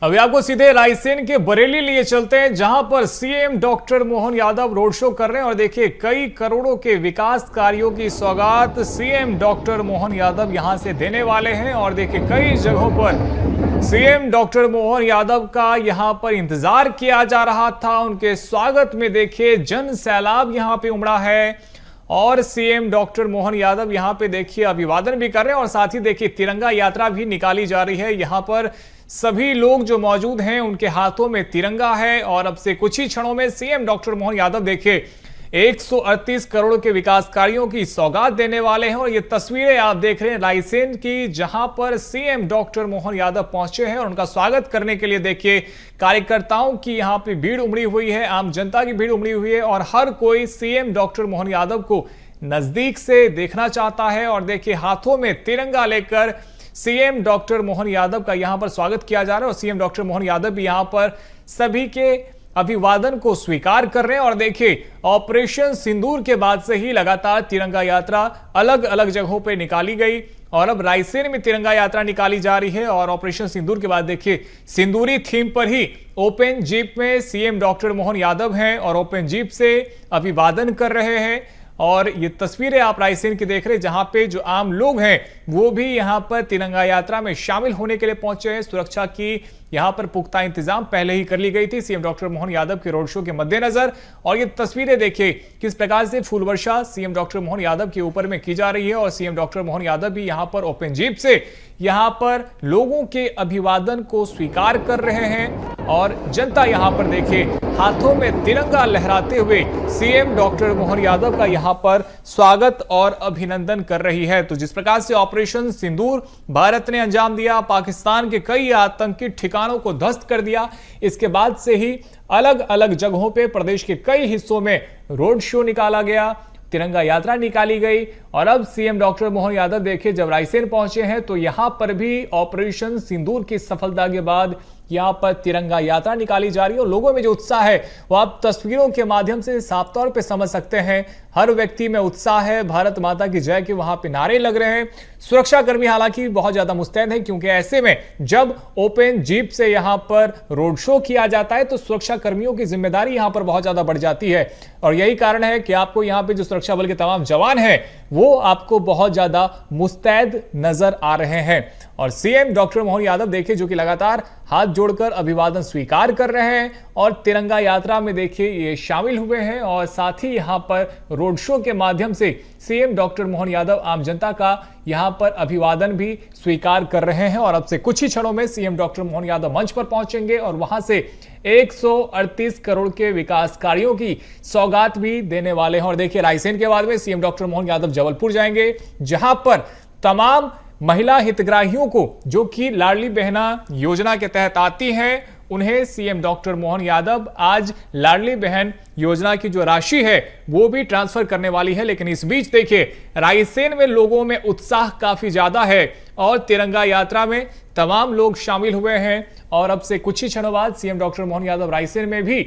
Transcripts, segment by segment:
अभी आपको सीधे रायसेन के बरेली लिए चलते हैं, जहां पर CM doctor Mohan Yadav road show कर रहे हैं और देखिए कई करोड़ों के विकास कार्यों की सौगात सीएम डॉक्टर मोहन यादव यहां से देने वाले हैं। और देखिए कई जगहों पर सीएम डॉक्टर मोहन यादव का यहां पर इंतजार किया जा रहा था। उनके स्वागत में देखिए जन सैलाब यहां पे उमड़ा है और सीएम डॉक्टर मोहन यादव यहां पे देखिए अभिवादन भी कर रहे हैं और साथ ही देखिए तिरंगा यात्रा भी निकाली जा रही है। यहां पर सभी लोग जो मौजूद हैं उनके हाथों में तिरंगा है और अब से कुछ ही क्षणों में सीएम डॉक्टर मोहन यादव देखिए 138 करोड़ के विकास कार्यों की सौगात देने वाले हैं। और ये तस्वीरें आप देख रहे हैं रायसेन की, जहां पर सीएम डॉक्टर मोहन यादव पहुंचे हैं और उनका स्वागत करने के लिए देखिए कार्यकर्ताओं की यहां पे भीड़ उमड़ी हुई है, आम जनता की भीड़ उमड़ी हुई है और हर कोई सीएम डॉक्टर मोहन यादव को नजदीक से देखना चाहता है। और देखिए हाथों में तिरंगा लेकर सीएम डॉक्टर मोहन यादव का यहां पर स्वागत किया जा रहा है और सीएम डॉक्टर मोहन यादव भी यहां पर सभी के अभिवादन को स्वीकार कर रहे हैं। और देखिए ऑपरेशन सिंदूर के बाद से ही लगातार तिरंगा यात्रा अलग अलग जगहों पर निकाली गई और अब रायसेन में तिरंगा यात्रा निकाली जा रही है। और ऑपरेशन सिंदूर के बाद देखिए सिंदूरी थीम पर ही ओपन जीप में सीएम डॉक्टर मोहन यादव हैं और ओपन जीप से अभिवादन कर रहे हैं। और ये तस्वीरें आप रायसेन की देख रहे हैं, जहां पे जो आम लोग हैं वो भी यहां पर तिरंगा यात्रा में शामिल होने के लिए पहुंचे हैं। सुरक्षा की यहां पर पुख्ता इंतजाम पहले ही कर ली गई थी सीएम डॉक्टर मोहन यादव के रोड शो के मद्देनजर। और ये तस्वीरें देखिए किस प्रकार से फूल वर्षा सीएम डॉक्टर मोहन यादव के ऊपर में की जा रही है और सीएम डॉक्टर मोहन यादव भी यहां पर ओपन जीप से यहां पर लोगों के अभिवादन को स्वीकार कर रहे हैं। और जनता यहां पर देखिए हाथों में तिरंगा लहराते हुए सीएम डॉक्टर मोहन यादव का यहां पर स्वागत और अभिनंदन कर रही है। तो जिस प्रकार से ऑपरेशन सिंदूर भारत ने अंजाम दिया, पाकिस्तान के कई आतंकी ठिकानों को ध्वस्त कर दिया, इसके बाद से ही अलग अलग जगहों पे प्रदेश के कई हिस्सों में रोड शो निकाला गया, तिरंगा यात्रा निकाली गई। और अब सीएम डॉक्टर मोहन यादव देखिए जब रायसेन पहुंचे हैं तो यहां पर भी ऑपरेशन सिंदूर की सफलता के बाद यहां पर तिरंगा यात्रा निकाली जा रही है और लोगों में जो उत्साह है वो आप तस्वीरों के माध्यम से साफ तौर पे समझ सकते हैं। हर व्यक्ति में उत्साह है, भारत माता की जय के वहां पे नारे लग रहे हैं। सुरक्षाकर्मी हालांकि बहुत ज्यादा मुस्तैद है, क्योंकि ऐसे में जब ओपन जीप से यहां पर रोड शो किया जाता है तो सुरक्षा कर्मियों की जिम्मेदारी यहां पर बहुत ज्यादा बढ़ जाती है। और यही कारण है कि आपको यहां पे जो सुरक्षा बल के तमाम जवान हैं वो आपको बहुत ज्यादा मुस्तैद नजर आ रहे हैं। और सीएम डॉक्टर मोहन यादव देखिए जो कि लगातार हाथ जोड़कर अभिवादन स्वीकार कर रहे हैं और तिरंगा यात्रा में देखिए ये शामिल हुए हैं। और साथ ही यहां पर रोड शो के माध्यम से सीएम डॉक्टर मोहन यादव आम जनता का यहां पर अभिवादन भी स्वीकार कर रहे हैं। और अब से कुछ ही क्षणों में सीएम डॉक्टर मोहन यादव मंच पर पहुंचेंगे और वहां से 138 करोड़ के विकास कार्यों की सौगात भी देने वाले हैं। और देखिए रायसेन के बाद में सीएम डॉक्टर मोहन यादव जबलपुर जाएंगे, जहां पर तमाम महिला हितग्राहियों को जो कि लाडली बहना योजना के तहत आती हैं उन्हें सीएम डॉक्टर मोहन यादव आज लाडली बहन योजना की जो राशि है वो भी ट्रांसफर करने वाली है। लेकिन इस बीच देखिए रायसेन में लोगों में उत्साह काफी ज्यादा है और तिरंगा यात्रा में तमाम लोग शामिल हुए हैं। और अब से कुछ ही क्षणों बाद सीएम डॉक्टर मोहन यादव रायसेन में भी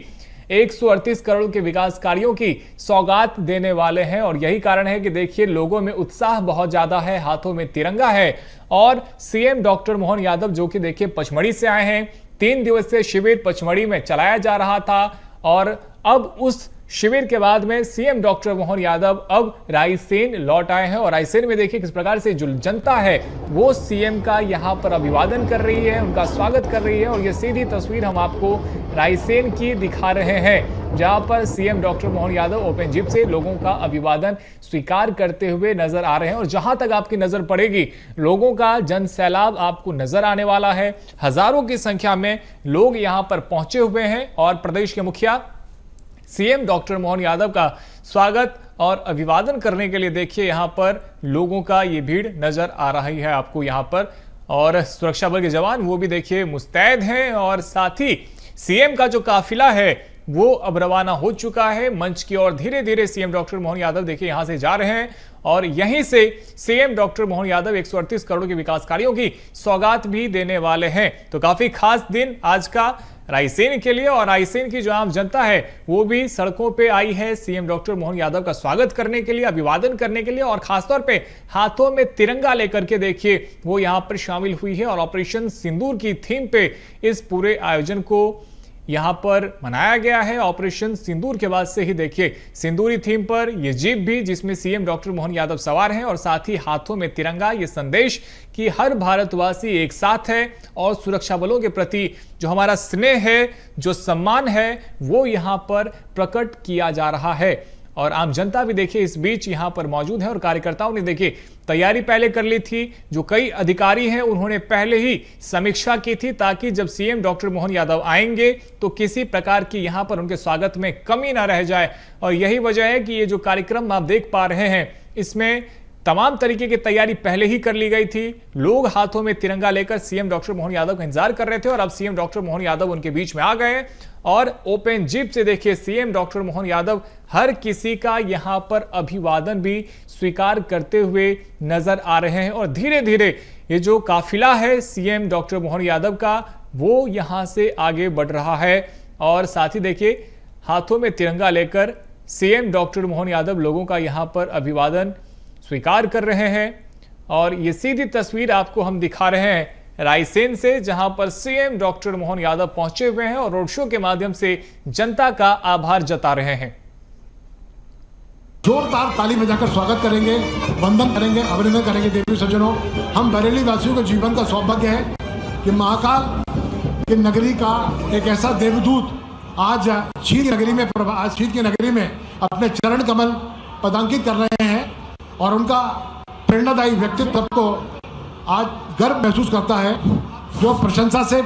138 करोड़ के विकास कार्यों की सौगात देने वाले हैं। और यही कारण है कि देखिए लोगों में उत्साह बहुत ज्यादा है, हाथों में तिरंगा है। और सीएम डॉक्टर मोहन यादव जो कि देखिए पचमढ़ी से आए हैं, 3 दिवसीय शिविर पचमढ़ी में चलाया जा रहा था और अब उस शिविर के बाद में सीएम डॉक्टर मोहन यादव अब रायसेन लौट आए हैं। और रायसेन में देखिए किस प्रकार से जो जनता है वो सीएम का यहां पर अभिवादन कर रही है, उनका स्वागत कर रही है। और ये सीधी तस्वीर हम आपको रायसेन की दिखा रहे हैं, जहां पर CM doctor Mohan Yadav open jeep से लोगों का अभिवादन स्वीकार करते हुए नजर आ रहे हैं। और जहां तक आपकी नजर पड़ेगी लोगों का जन सैलाब आपको नजर आने वाला है। हजारों की संख्या में लोग यहां पर पहुंचे हुए हैं और प्रदेश के मुखिया सीएम डॉक्टर मोहन यादव का स्वागत और अभिवादन करने के लिए देखिए यहां पर लोगों का ये भीड़ नजर आ रही है आपको यहां पर। और सुरक्षा बल के जवान वो भी देखिए मुस्तैद हैं और साथ ही सीएम का जो काफिला है वो अब रवाना हो चुका है मंच की ओर। धीरे धीरे सीएम डॉक्टर मोहन यादव देखिए यहां से जा रहे हैं और यहीं से सीएम डॉक्टर मोहन यादव 138 करोड़ के विकास कार्यों की सौगात भी देने वाले हैं। तो काफी खास दिन आज का रायसेन के लिए और रायसेन की जो आम जनता है वो भी सड़कों पे आई है सीएम डॉक्टर मोहन यादव का स्वागत करने के लिए, अभिवादन करने के लिए और खासतौर पे हाथों में तिरंगा लेकर के देखिए वो यहां पर शामिल हुई है और ऑपरेशन सिंदूर की थीम पे इस पूरे आयोजन को यहां पर मनाया गया है। ऑपरेशन सिंदूर के बाद से ही देखिए सिंदूरी थीम पर यह जीप भी जिसमें सीएम डॉक्टर मोहन यादव सवार हैं और साथ ही हाथों में तिरंगा, ये संदेश कि हर भारतवासी एक साथ है और सुरक्षा बलों के प्रति जो हमारा स्नेह है, जो सम्मान है, वो यहां पर प्रकट किया जा रहा है। और आम जनता भी देखिए इस बीच यहां पर मौजूद है और कार्यकर्ताओं ने देखिए तैयारी पहले कर ली थी। जो कई अधिकारी हैं उन्होंने पहले ही समीक्षा की थी ताकि जब सीएम डॉक्टर मोहन यादव आएंगे तो किसी प्रकार की यहां पर उनके स्वागत में कमी ना रह जाए। और यही वजह है कि ये जो कार्यक्रम आप देख पा रहे हैं इसमें तमाम तरीके की तैयारी पहले ही कर ली गई थी। लोग हाथों में तिरंगा लेकर सीएम डॉक्टर मोहन यादव का इंतजार कर रहे थे और अब सीएम डॉक्टर मोहन यादव उनके बीच में आ गए और ओपन जीप से देखिए सीएम डॉक्टर मोहन यादव हर किसी का यहां पर अभिवादन भी स्वीकार करते हुए नजर आ रहे हैं। और धीरे धीरे ये जो काफिला है सीएम डॉक्टर मोहन यादव का वो यहां से आगे बढ़ रहा है और साथ ही देखिए हाथों में तिरंगा लेकर सीएम डॉक्टर मोहन यादव लोगों का यहां पर अभिवादन स्वीकार कर रहे हैं। और ये सीधी तस्वीर आपको हम दिखा रहे हैं रायसेन से, जहां पर सीएम डॉक्टर मोहन यादव पहुंचे हुए हैं और रोड शो के माध्यम से जनता का आभार जता रहे हैं। जोरदार ताली बजाकर स्वागत करेंगे, वंदन करेंगे, अभिनंदन करेंगे। देवी सज्जनों, हम बरेली वासियों के जीवन का सौभाग्य है कि महाकाल की नगरी का एक ऐसा देवदूत आज शीत की नगरी में अपने चरण कमल पदांकित कर रहे हैं और उनका प्रेरणादायी व्यक्तित्व को आज गर्व महसूस करता है, जो प्रशंसा से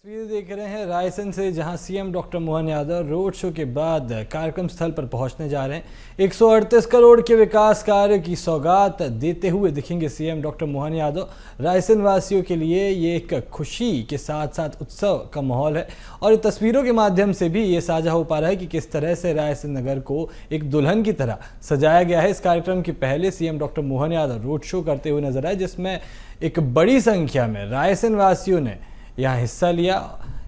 तस्वीर देख रहे हैं रायसेन से, जहां CM doctor Mohan Yadav road show के बाद कार्यक्रम स्थल पर पहुंचने जा रहे हैं। 138 करोड़ के विकास कार्य की सौगात देते हुए दिखेंगे सीएम डॉक्टर मोहन यादव। रायसेन वासियों के लिए ये एक खुशी के साथ साथ उत्सव का माहौल है और तस्वीरों के माध्यम से भी ये साझा हो पा रहा है कि किस तरह से रायसेन नगर को एक दुल्हन की तरह सजाया गया है। इस कार्यक्रम के पहले CM doctor Mohan Yadav road show करते हुए नजर आए, जिसमें एक बड़ी संख्या में रायसेन वासियों ने यहाँ हिस्सा लिया।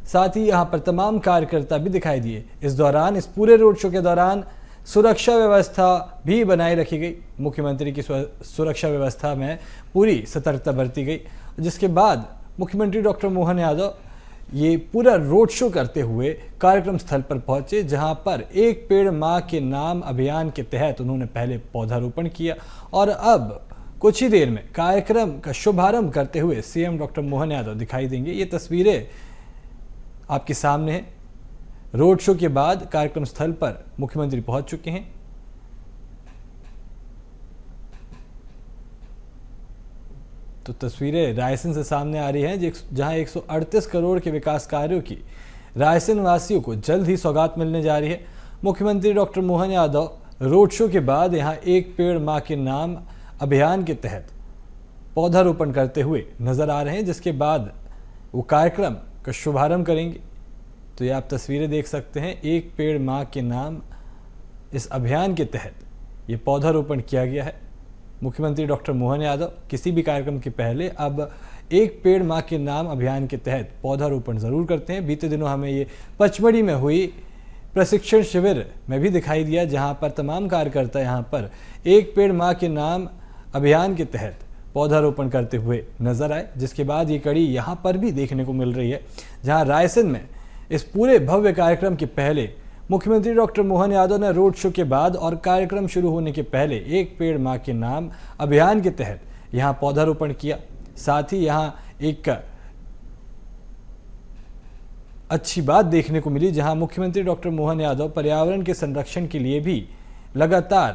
साथ ही यहाँ पर तमाम कार्यकर्ता भी दिखाई दिए। इस दौरान, इस पूरे रोड शो के दौरान सुरक्षा व्यवस्था भी बनाए रखी गई। मुख्यमंत्री की सुरक्षा व्यवस्था में पूरी सतर्कता बरती गई, जिसके बाद मुख्यमंत्री डॉक्टर मोहन यादव ये पूरा रोड शो करते हुए कार्यक्रम स्थल पर पहुंचे, जहां पर एक पेड़ मां के नाम अभियान के तहत उन्होंने पहले पौधारोपण किया और अब कुछ ही देर में कार्यक्रम का शुभारंभ करते हुए सीएम डॉक्टर मोहन यादव दिखाई देंगे। ये तस्वीरें आपके सामने हैं। रोड शो के बाद कार्यक्रम स्थल पर मुख्यमंत्री पहुंच चुके हैं। तो तस्वीरें रायसेन से सामने आ रही हैं, जहां 138 करोड़ के विकास कार्यों की रायसेन वासियों को जल्द ही सौगात मिलने जा रही है। मुख्यमंत्री doctor Mohan Yadav road show के बाद यहां एक पेड़ मां के नाम अभियान के तहत पौधारोपण करते हुए नजर आ रहे हैं, जिसके बाद वो कार्यक्रम का शुभारंभ करेंगे। तो ये आप तस्वीरें देख सकते हैं, एक पेड़ मां के नाम इस अभियान के तहत ये पौधारोपण किया गया है। मुख्यमंत्री डॉक्टर मोहन यादव किसी भी कार्यक्रम के पहले अब एक पेड़ मां के नाम अभियान के तहत पौधारोपण जरूर करते हैं। बीते दिनों हमें ये पचमढ़ी में हुई प्रशिक्षण शिविर में भी दिखाई दिया, जहां पर तमाम कार्यकर्ता यहां पर एक पेड़ मां के नाम अभियान के तहत पौधारोपण करते हुए नजर आए, जिसके बाद ये कड़ी यहां पर भी देखने को मिल रही है, जहां रायसेन में इस पूरे भव्य कार्यक्रम के पहले मुख्यमंत्री डॉक्टर मोहन यादव ने रोड शो के बाद और कार्यक्रम शुरू होने के पहले एक पेड़ मां के नाम अभियान के तहत यहां पौधारोपण किया। साथ ही यहां एक अच्छी बात देखने को मिली, जहां मुख्यमंत्री डॉक्टर मोहन यादव पर्यावरण के संरक्षण के लिए भी लगातार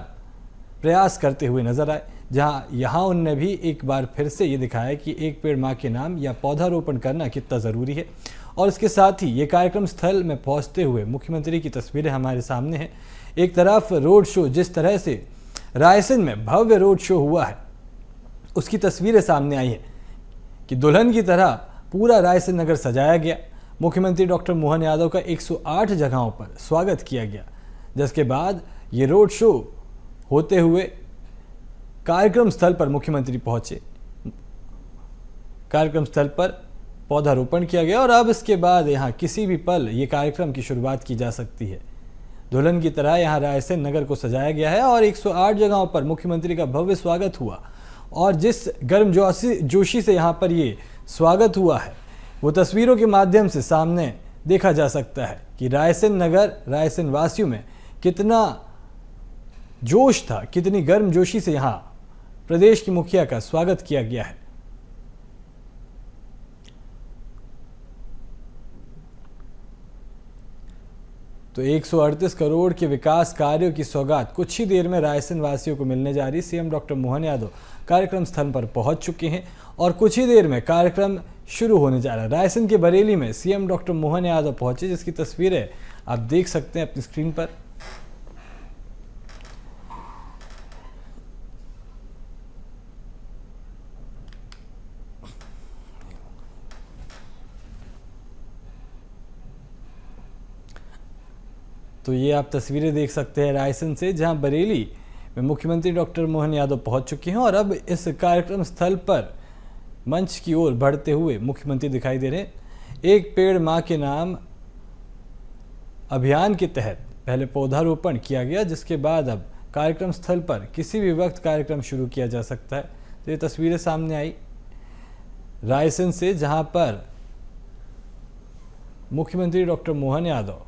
प्रयास करते हुए नजर आए, जहां यहां उन्होंने भी एक बार फिर से ये दिखाया कि एक पेड़ मां के नाम या पौधारोपण करना कितना ज़रूरी है। और इसके साथ ही ये कार्यक्रम स्थल में पहुंचते हुए मुख्यमंत्री की तस्वीरें हमारे सामने हैं। एक तरफ रोड शो, जिस तरह से रायसेन में भव्य रोड शो हुआ है, उसकी तस्वीरें सामने आई हैं कि दुल्हन की तरह पूरा रायसेन नगर सजाया गया। मुख्यमंत्री डॉक्टर मोहन यादव का 108 जगहों पर स्वागत किया गया, जिसके बाद ये रोड शो होते हुए कार्यक्रम स्थल पर मुख्यमंत्री पहुंचे। कार्यक्रम स्थल पर पौधारोपण किया गया और अब इसके बाद यहाँ किसी भी पल ये कार्यक्रम की शुरुआत की जा सकती है। दुल्हन की तरह यहाँ रायसेन नगर को सजाया गया है और 108 जगहों पर मुख्यमंत्री का भव्य स्वागत हुआ और जिस गर्मजोशी से यहाँ पर ये स्वागत हुआ है वो तस्वीरों के माध्यम से सामने देखा जा सकता है कि रायसेन नगर, रायसेन वासियों में कितना जोश था, कितनी गर्मजोशी से यहाँ प्रदेश की मुखिया का स्वागत किया गया है। तो 138 करोड़ के विकास कार्यों की सौगात कुछ ही देर में रायसेन वासियों को मिलने जा रही। सीएम डॉक्टर मोहन यादव कार्यक्रम स्थल पर पहुंच चुके हैं और कुछ ही देर में कार्यक्रम शुरू होने जा रहा है। रायसेन के बरेली में सीएम डॉक्टर मोहन यादव पहुंचे, जिसकी तस्वीरें आप देख सकते हैं अपनी स्क्रीन पर। तो ये आप तस्वीरें देख सकते हैं रायसेन से, जहां बरेली में मुख्यमंत्री डॉक्टर मोहन यादव पहुंच चुके हैं और अब इस कार्यक्रम स्थल पर मंच की ओर बढ़ते हुए मुख्यमंत्री दिखाई दे रहे हैं। एक पेड़ मां के नाम अभियान के तहत पहले पौधारोपण किया गया, जिसके बाद अब कार्यक्रम स्थल पर किसी भी वक्त कार्यक्रम शुरू किया जा सकता है। तो ये तस्वीरें सामने आई रायसेन से, जहां पर मुख्यमंत्री डॉक्टर मोहन यादव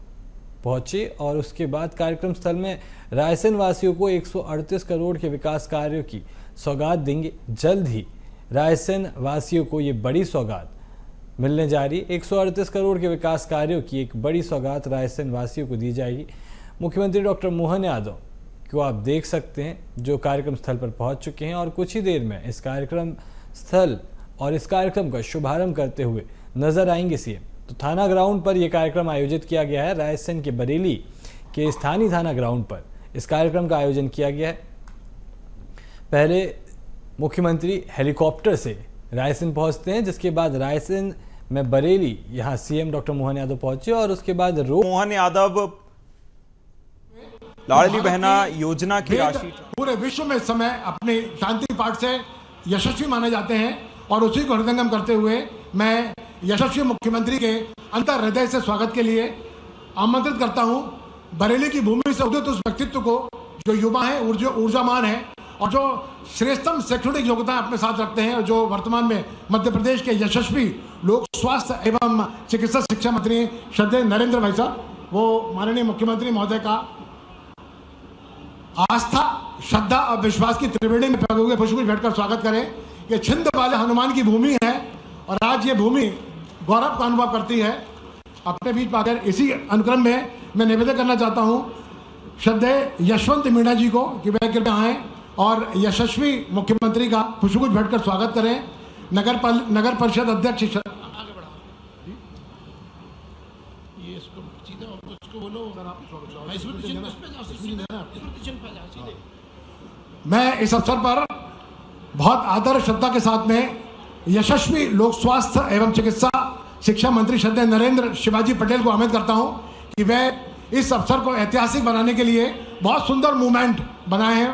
पहुंचे और उसके बाद कार्यक्रम स्थल में रायसेन वासियों को 138 करोड़ के विकास कार्यों की सौगात देंगे। जल्द ही रायसेन वासियों को ये बड़ी सौगात मिलने जा रही। 138 करोड़ के विकास कार्यों की एक बड़ी सौगात रायसेन वासियों को दी जाएगी। मुख्यमंत्री डॉक्टर मोहन यादव को आप देख सकते हैं, जो कार्यक्रम स्थल पर पहुंच चुके हैं और कुछ ही देर में इस कार्यक्रम स्थल और इस कार्यक्रम का शुभारंभ करते हुए नजर आएंगे सीएम। तो थाना ग्राउंड पर यह कार्यक्रम आयोजित किया गया है। रायसेन के बरेली के स्थानीय थाना ग्राउंड पर इस कार्यक्रम का आयोजन किया गया है। पहले मुख्यमंत्री हेलीकॉप्टर से रायसेन पहुंचते हैं, जिसके बाद रायसेन में बरेली यहां सीएम डॉक्टर मोहन यादव पहुंचे और उसके बाद मोहन यादव लाडली बहना योजना की राशि पूरे विश्व में इस समय अपने शांति पाठ से यशस्वी माने जाते हैं और उसी को हृदयंगम करते हुए मैं यशस्वी मुख्यमंत्री के अंतर हृदय से स्वागत के लिए आमंत्रित करता हूं। बरेली की भूमि से उदित उस व्यक्तित्व को जो युवा है, ऊर्जामान है और जो श्रेष्ठतम शैक्षणिक योग्यता अपने साथ रखते हैं और जो वर्तमान में मध्य प्रदेश के यशस्वी लोक स्वास्थ्य एवं चिकित्सा शिक्षा मंत्री श्रद्धेय नरेंद्र भाई साहब, वो माननीय मुख्यमंत्री महोदय का आस्था, श्रद्धा और विश्वास की त्रिवेणी में पगे हुए पुष्प बैठकर स्वागत करें। ये छिंद वाले हनुमान की भूमि है और आज ये भूमि गौरव का अनुभव करती है। अपने बीच पाकर इसी अनुक्रम में मैं निवेदन करना चाहता हूं श्रद्धेय यशवंत मीणा जी को कि वह कृपया आए और यशस्वी मुख्यमंत्री का पुष्पगुच्छ भेंटकर स्वागत करें। नगर परिषद अध्यक्ष मैं इस अवसर पर बहुत आदर श्रद्धा के साथ में यशस्वी लोक स्वास्थ्य एवं चिकित्सा शिक्षा मंत्री श्रद्धेय नरेंद्र शिवाजी पटेल को आमंत्रित करता हूं कि वे इस अवसर को ऐतिहासिक बनाने के लिए बहुत सुंदर मूवमेंट बनाए हैं।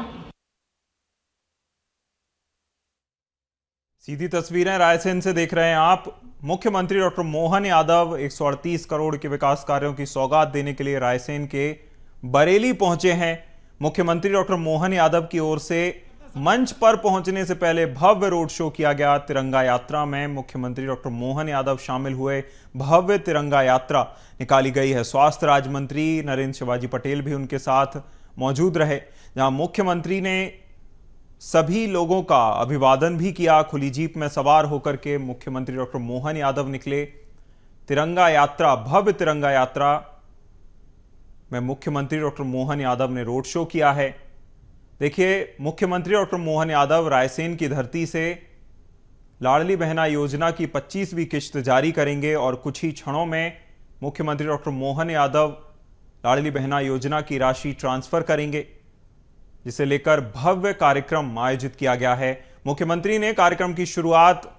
सीधी तस्वीरें रायसेन से देख रहे हैं आप। मुख्यमंत्री डॉक्टर मोहन यादव 138 करोड़ के विकास कार्यों की सौगात देने के लिए रायसेन के बरेली पहुंचे हैं। मुख्यमंत्री डॉक्टर मोहन यादव की ओर से मंच पर पहुंचने से पहले भव्य रोड शो किया गया। तिरंगा यात्रा में मुख्यमंत्री डॉक्टर मोहन यादव शामिल हुए। भव्य तिरंगा यात्रा निकाली गई है। स्वास्थ्य राज्य मंत्री नरेंद्र शिवाजी पटेल भी उनके साथ मौजूद रहे, जहां मुख्यमंत्री ने सभी लोगों का अभिवादन भी किया। खुली जीप में सवार होकर के मुख्यमंत्री डॉक्टर मोहन यादव निकले। तिरंगा यात्रा, भव्य तिरंगा यात्रा में मुख्यमंत्री डॉक्टर मोहन यादव ने रोड शो किया है। देखिए, मुख्यमंत्री डॉक्टर मोहन यादव रायसेन की धरती से लाडली बहना योजना की 25वीं किश्त जारी करेंगे और कुछ ही क्षणों में मुख्यमंत्री डॉक्टर मोहन यादव लाडली बहना योजना की राशि ट्रांसफर करेंगे, जिसे लेकर भव्य कार्यक्रम आयोजित किया गया है। मुख्यमंत्री ने कार्यक्रम की शुरुआत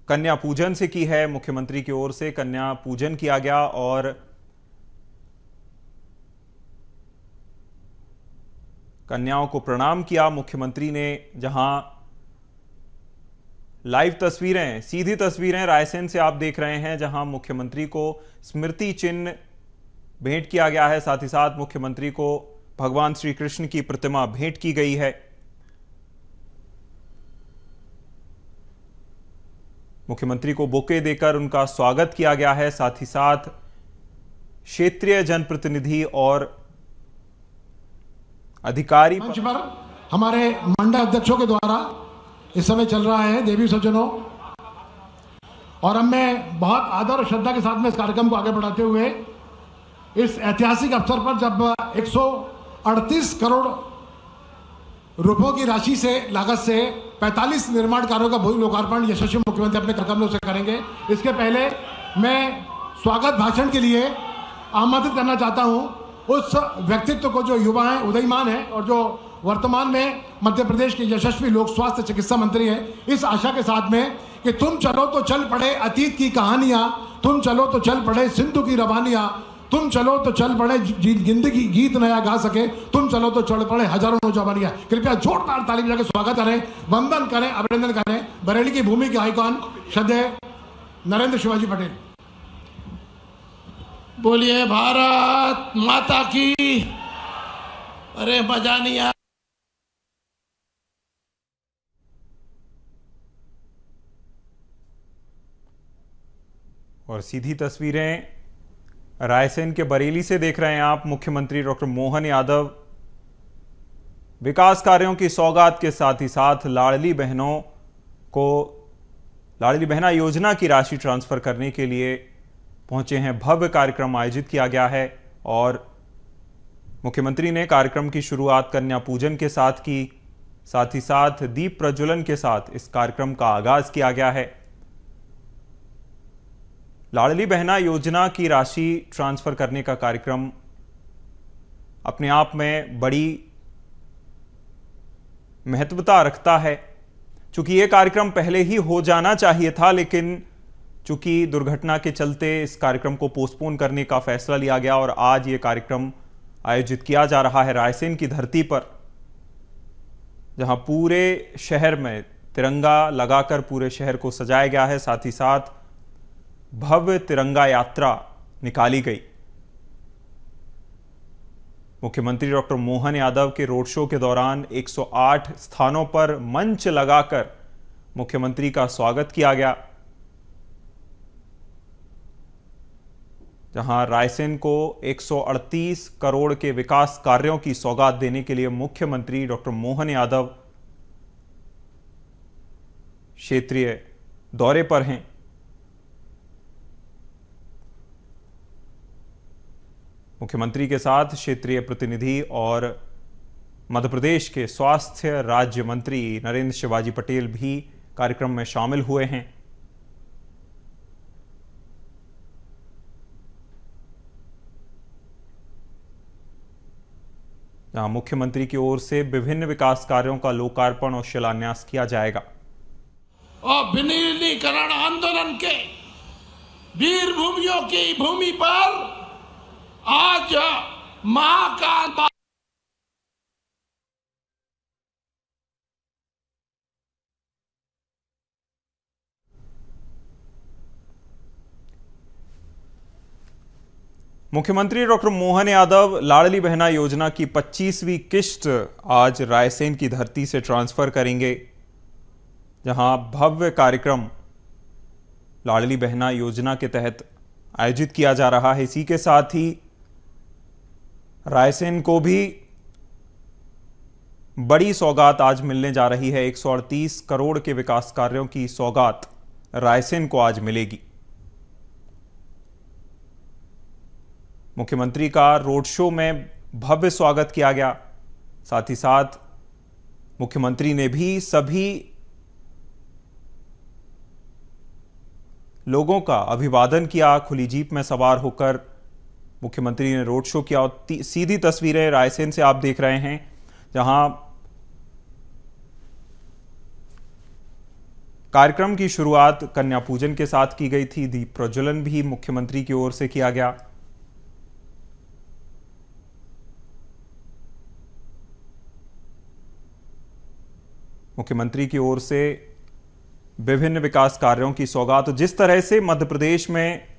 कन्या पूजन से की है। मुख्यमंत्री की ओर से कन्या पूजन किया गया और कन्याओं को प्रणाम किया मुख्यमंत्री ने। जहां लाइव तस्वीरें, सीधी तस्वीरें रायसेन से आप देख रहे हैं, जहां मुख्यमंत्री को स्मृति चिन्ह भेंट किया गया है। साथ ही साथ मुख्यमंत्री को भगवान श्री कृष्ण की प्रतिमा भेंट की गई है। मुख्यमंत्री को बुके देकर उनका स्वागत किया गया है। साथ ही साथ क्षेत्रीय जनप्रतिनिधि और अधिकारी मंच पर हमारे मंडल अध्यक्षों के द्वारा इस समय चल रहा है देवी सज्जनों, और अब मैं बहुत आदर और श्रद्धा के साथ में इस कार्यक्रम को आगे बढ़ाते हुए इस ऐतिहासिक अवसर पर जब 138 करोड़ रुपयों की राशि से लागत से 45 निर्माण कार्यों का भूमि लोकार्पण यशस्वी मुख्यमंत्री अपने कार्यक्रम से करेंगे। इसके पहले मैं स्वागत भाषण के लिए आमंत्रित करना चाहता हूं उस व्यक्तित्व को जो युवा हैं, उदयमान हैं और जो वर्तमान में मध्य प्रदेश के यशस्वी लोक स्वास्थ्य चिकित्सा मंत्री हैं, इस आशा के साथ में कि तुम चलो तो चल पड़े अतीत की कहानियां, तुम चलो तो चल पड़े सिंधु की रवानियां, तुम चलो तो चल पड़े जिंदगी गीत नया गा सके, तुम चलो तो चल पड़े हजारों नौजवानियां। कृपया जोरदार ताली बजा के स्वागत करें, वंदन करें, अभिनंदन करें बरेली की भूमि के आइकॉन श्रद्धेय नरेंद्र शिवाजी पटेल। बोलिए भारत माता की। अरे मजा नहीं आया। और सीधी तस्वीरें रायसेन के बरेली से देख रहे हैं आप। मुख्यमंत्री डॉक्टर मोहन यादव विकास कार्यों की सौगात के साथ ही साथ लाडली बहना योजना की राशि ट्रांसफर करने के लिए पहुंचे हैं। भव्य कार्यक्रम आयोजित किया गया है और मुख्यमंत्री ने कार्यक्रम की शुरुआत कन्या पूजन के साथ की। साथ ही साथ दीप प्रज्वलन के साथ इस कार्यक्रम का आगाज किया गया है। लाडली बहना योजना की राशि ट्रांसफर करने का कार्यक्रम अपने आप में बड़ी महत्वता रखता है, चूंकि यह कार्यक्रम पहले ही हो जाना चाहिए था, लेकिन चूंकि दुर्घटना के चलते इस कार्यक्रम को पोस्टपोन करने का फैसला लिया गया और आज ये कार्यक्रम आयोजित किया जा रहा है रायसेन की धरती पर, जहां पूरे शहर में तिरंगा लगाकर पूरे शहर को सजाया गया है। साथ ही साथ भव्य तिरंगा यात्रा निकाली गई। मुख्यमंत्री डॉक्टर मोहन यादव के रोड शो के दौरान 108 स्थानों पर मंच लगाकर मुख्यमंत्री का स्वागत किया गया, जहां रायसेन को 138 करोड़ के विकास कार्यों की सौगात देने के लिए मुख्यमंत्री डॉक्टर मोहन यादव क्षेत्रीय दौरे पर हैं। मुख्यमंत्री के साथ क्षेत्रीय प्रतिनिधि और मध्य प्रदेश के स्वास्थ्य राज्य मंत्री नरेंद्र शिवाजी पटेल भी कार्यक्रम में शामिल हुए हैं। जहां मुख्यमंत्री की ओर से विभिन्न विकास कार्यों का लोकार्पण और शिलान्यास किया जाएगा। और विलीनीकरण आंदोलन के वीर भूमियों की भूमि पर आज महाकाल मुख्यमंत्री डॉक्टर मोहन यादव लाडली बहना योजना की 25वीं किस्त आज रायसेन की धरती से ट्रांसफर करेंगे, जहां भव्य कार्यक्रम लाडली बहना योजना के तहत आयोजित किया जा रहा है। इसी के साथ ही रायसेन को भी बड़ी सौगात आज मिलने जा रही है। 138 करोड़ के विकास कार्यों की सौगात रायसेन को आज मिलेगी। मुख्यमंत्री का रोड शो में भव्य स्वागत किया गया। साथ ही साथ मुख्यमंत्री ने भी सभी लोगों का अभिवादन किया। खुली जीप में सवार होकर मुख्यमंत्री ने रोड शो किया। और सीधी तस्वीरें रायसेन से आप देख रहे हैं, जहां कार्यक्रम की शुरुआत कन्या पूजन के साथ की गई थी। दीप प्रज्वलन भी मुख्यमंत्री की ओर से किया गया। मुख्यमंत्री की ओर से विभिन्न विकास कार्यों की सौगात। जिस तरह से मध्य प्रदेश में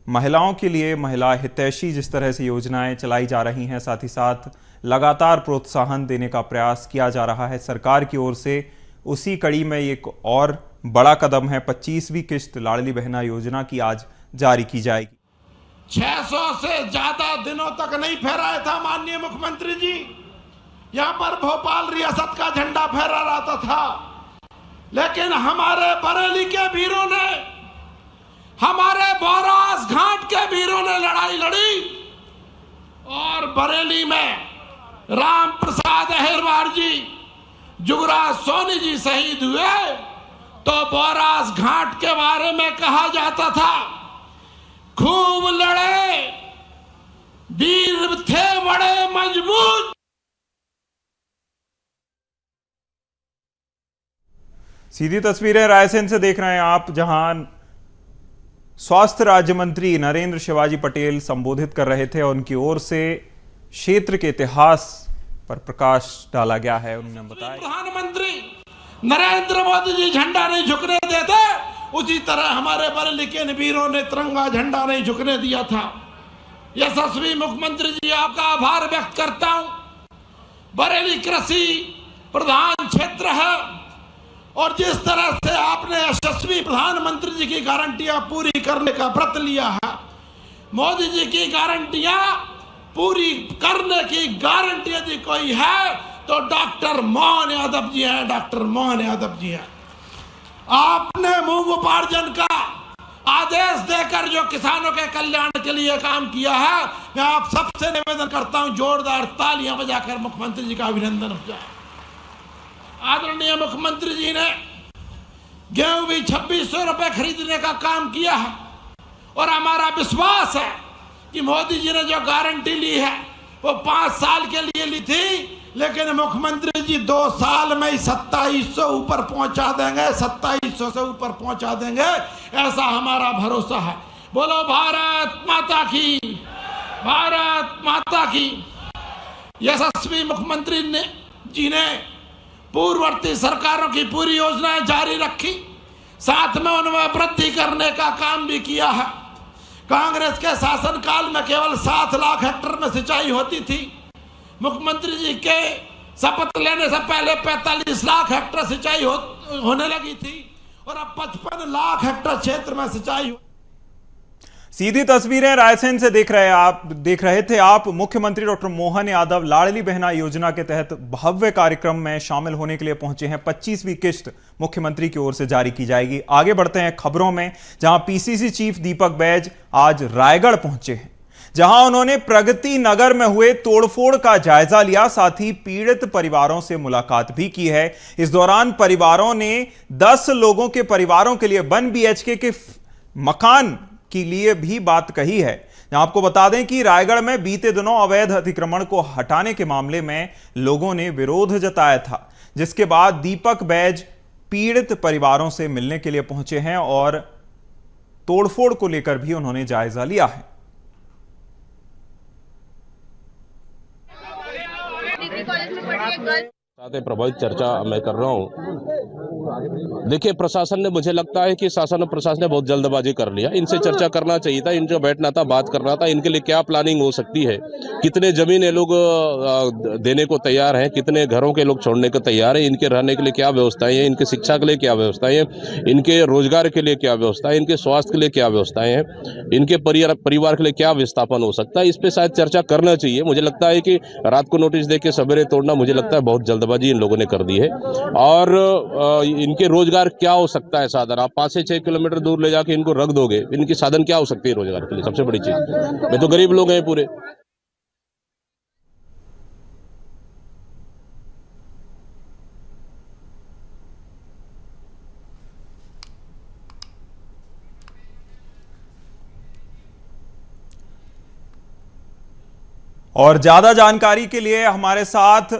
महिलाओं के लिए महिला हितैषी जिस तरह से योजनाएं चलाई जा रही हैं, साथ ही साथ लगातार प्रोत्साहन देने का प्रयास किया जा रहा है सरकार की ओर से, उसी कड़ी में एक और बड़ा कदम है। 25वीं किस्त लाडली बहना योजना की आज जारी की जाएगी। 600 से ज्यादा दिनों तक नहीं फहराया था माननीय मुख्यमंत्री जी। यहां पर भोपाल रियासत का झंडा फहरा रहता था, लेकिन हमारे बरेली के वीरों ने, हमारे बोरास घाट के वीरों ने लड़ाई लड़ी और बरेली में राम प्रसाद अहिरवार जी, जुगराज सोनी जी शहीद हुए तो बोरास घाट के बारे में कहा जाता था, खूब लड़े, वीर थे बड़े मजबूत। सीधी तस्वीरें रायसेन से देख रहे हैं आप, जहां स्वास्थ्य राज्य मंत्री नरेंद्र शिवाजी पटेल संबोधित कर रहे थे और उनकी ओर से क्षेत्र के इतिहास पर प्रकाश डाला गया है। उन्होंने बताया, प्रधानमंत्री नरेंद्र मोदी जी झंडा नहीं झुकने देते, उसी तरह हमारे बरेली के वीरों ने तिरंगा झंडा नहीं झुकने दिया था। यशस्वी मुख्यमंत्री जी, आपका आभार व्यक्त करता हूं। बरेली कृषि प्रधान क्षेत्र है और जिस तरह से आपने यशस्वी प्रधानमंत्री जी की गारंटियां पूरी करने का व्रत लिया है, मोदी जी की गारंटियां पूरी करने की गारंटी यदि कोई है तो डॉक्टर मोहन यादव जी हैं। डॉक्टर मोहन यादव जी हैं। आपने मूंग उपार्जन का आदेश देकर जो किसानों के कल्याण के लिए काम किया है, मैं आप सबसे निवेदन करता हूं, जोरदार तालियां बजाकर मुख्यमंत्री जी का अभिनंदन हो जाए। आदरणीय मुख्यमंत्री जी ने गेहूं भी 2600 रुपए खरीदने का काम किया है और हमारा विश्वास है कि मोदी जी ने जो गारंटी ली है वो 5 साल के लिए ली थी, लेकिन मुख्यमंत्री जी 2 साल में ही 2700 ऊपर पहुंचा देंगे, 2700 से ऊपर पहुंचा देंगे, ऐसा हमारा भरोसा है। बोलो भारत माता की, भारत माता की। यशस्वी मुख्यमंत्री जी ने पूर्ववर्ती सरकारों की पूरी योजनाएं जारी रखी, साथ में उनमें वृद्धि करने का काम भी किया है। कांग्रेस के शासनकाल में केवल 7 लाख हेक्टेयर में सिंचाई होती थी। मुख्यमंत्री जी के शपथ लेने से पहले 45 लाख हेक्टेयर सिंचाई होने लगी थी और अब 55 लाख हेक्टेयर क्षेत्र में सिंचाई। सीधी तस्वीरें रायसेन से देख रहे थे आप। मुख्यमंत्री डॉक्टर मोहन यादव लाडली बहना योजना के तहत भव्य कार्यक्रम में शामिल होने के लिए पहुंचे हैं। 25वीं किस्त मुख्यमंत्री की ओर से जारी की जाएगी। आगे बढ़ते हैं खबरों में, जहां पीसीसी चीफ दीपक बैज आज रायगढ़ पहुंचे हैं, जहां उन्होंने प्रगति नगर में हुए तोड़फोड़ का जायजा लिया, साथ ही पीड़ित परिवारों से मुलाकात भी की है। इस दौरान परिवारों ने 10 लोगों के परिवारों के लिए 1 BHK के मकान के लिए भी बात कही है। आपको बता दें कि रायगढ़ में बीते दिनों अवैध अतिक्रमण को हटाने के मामले में लोगों ने विरोध जताया था, जिसके बाद दीपक बैज पीड़ित परिवारों से मिलने के लिए पहुंचे हैं और तोड़फोड़ को लेकर भी उन्होंने जायजा लिया है। प्रभावित चर्चा मैं कर रहा हूँ। देखिए, प्रशासन ने, मुझे लगता है कि शासन और प्रशासन ने बहुत जल्दबाजी कर लिया। इनसे चर्चा करना चाहिए था, इनसे बैठना था, बात करना था। इनके लिए क्या प्लानिंग हो सकती है, कितने जमीन ये लोग देने को तैयार हैं, कितने घरों के लोग छोड़ने को तैयार हैं, इनके रहने के लिए क्या व्यवस्थाएं हैं, इनके शिक्षा के लिए क्या व्यवस्थाएं हैं, इनके रोजगार के लिए क्या व्यवस्था है, इनके स्वास्थ्य के लिए क्या व्यवस्थाएं हैं, इनके परिवार के लिए क्या विस्थापन हो सकता है, इस पर शायद चर्चा करना चाहिए। मुझे लगता है कि रात को नोटिस दे के सवेरे तोड़ना, मुझे लगता है बहुत जल्दबाजी इन लोगों ने कर दी है। और इनके रोजगार क्या हो सकता है साधन, आप 5 से 6 किलोमीटर दूर ले जाके इनको रख दोगे, इनकी साधन क्या हो सकती है रोजगार के लिए? सबसे बड़ी चीज, वे तो गरीब लोग हैं पूरे। और ज्यादा जानकारी के लिए हमारे साथ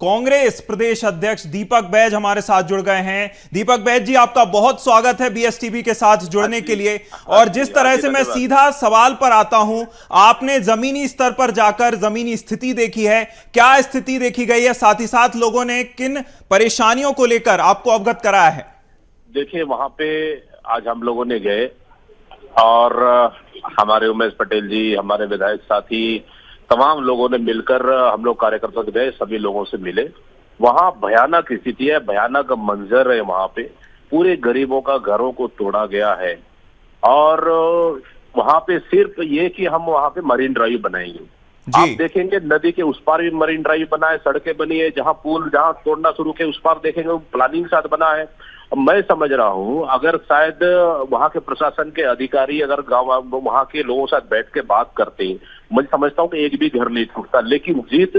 कांग्रेस प्रदेश अध्यक्ष दीपक बैज हमारे साथ जुड़ गए हैं। दीपक बैज जी, आपका बहुत स्वागत है बीएसटीवी के साथ जुड़ने के लिए। और जिस तरह से मैं सीधा सवाल पर आता हूं, आपने जमीनी स्तर पर जाकर जमीनी स्थिति देखी है, क्या स्थिति देखी गई है, साथ ही साथ लोगों ने किन परेशानियों को लेकर आपको अवगत कराया है? देखिए, वहां पे आज हम लोगों ने गए और हमारे उमेश पटेल जी, हमारे विधायक साथी, तमाम लोगों ने मिलकर हम लोग कार्यकर्ता गए, सभी लोगों से मिले। वहां भयानक स्थिति है, भयानक मंजर है। वहां पे पूरे गरीबों का घरों को तोड़ा गया है और वहां पे सिर्फ ये कि हम वहां पे मरीन ड्राइव बनाएंगे। आप देखेंगे नदी के उस पार भी मरीन ड्राइव बना है, सड़कें बनी है, जहां पुल जहां तोड़ना शुरू किया उस पार देखेंगे वो प्लानिंग के साथ बना है। मैं समझ रहा हूं अगर शायद वहां के प्रशासन के अधिकारी अगर गांव वहां के लोगों के साथ बैठ के बात करते, मैं समझता हूं कि एक भी घर नहीं टूटता। लेकिन जीत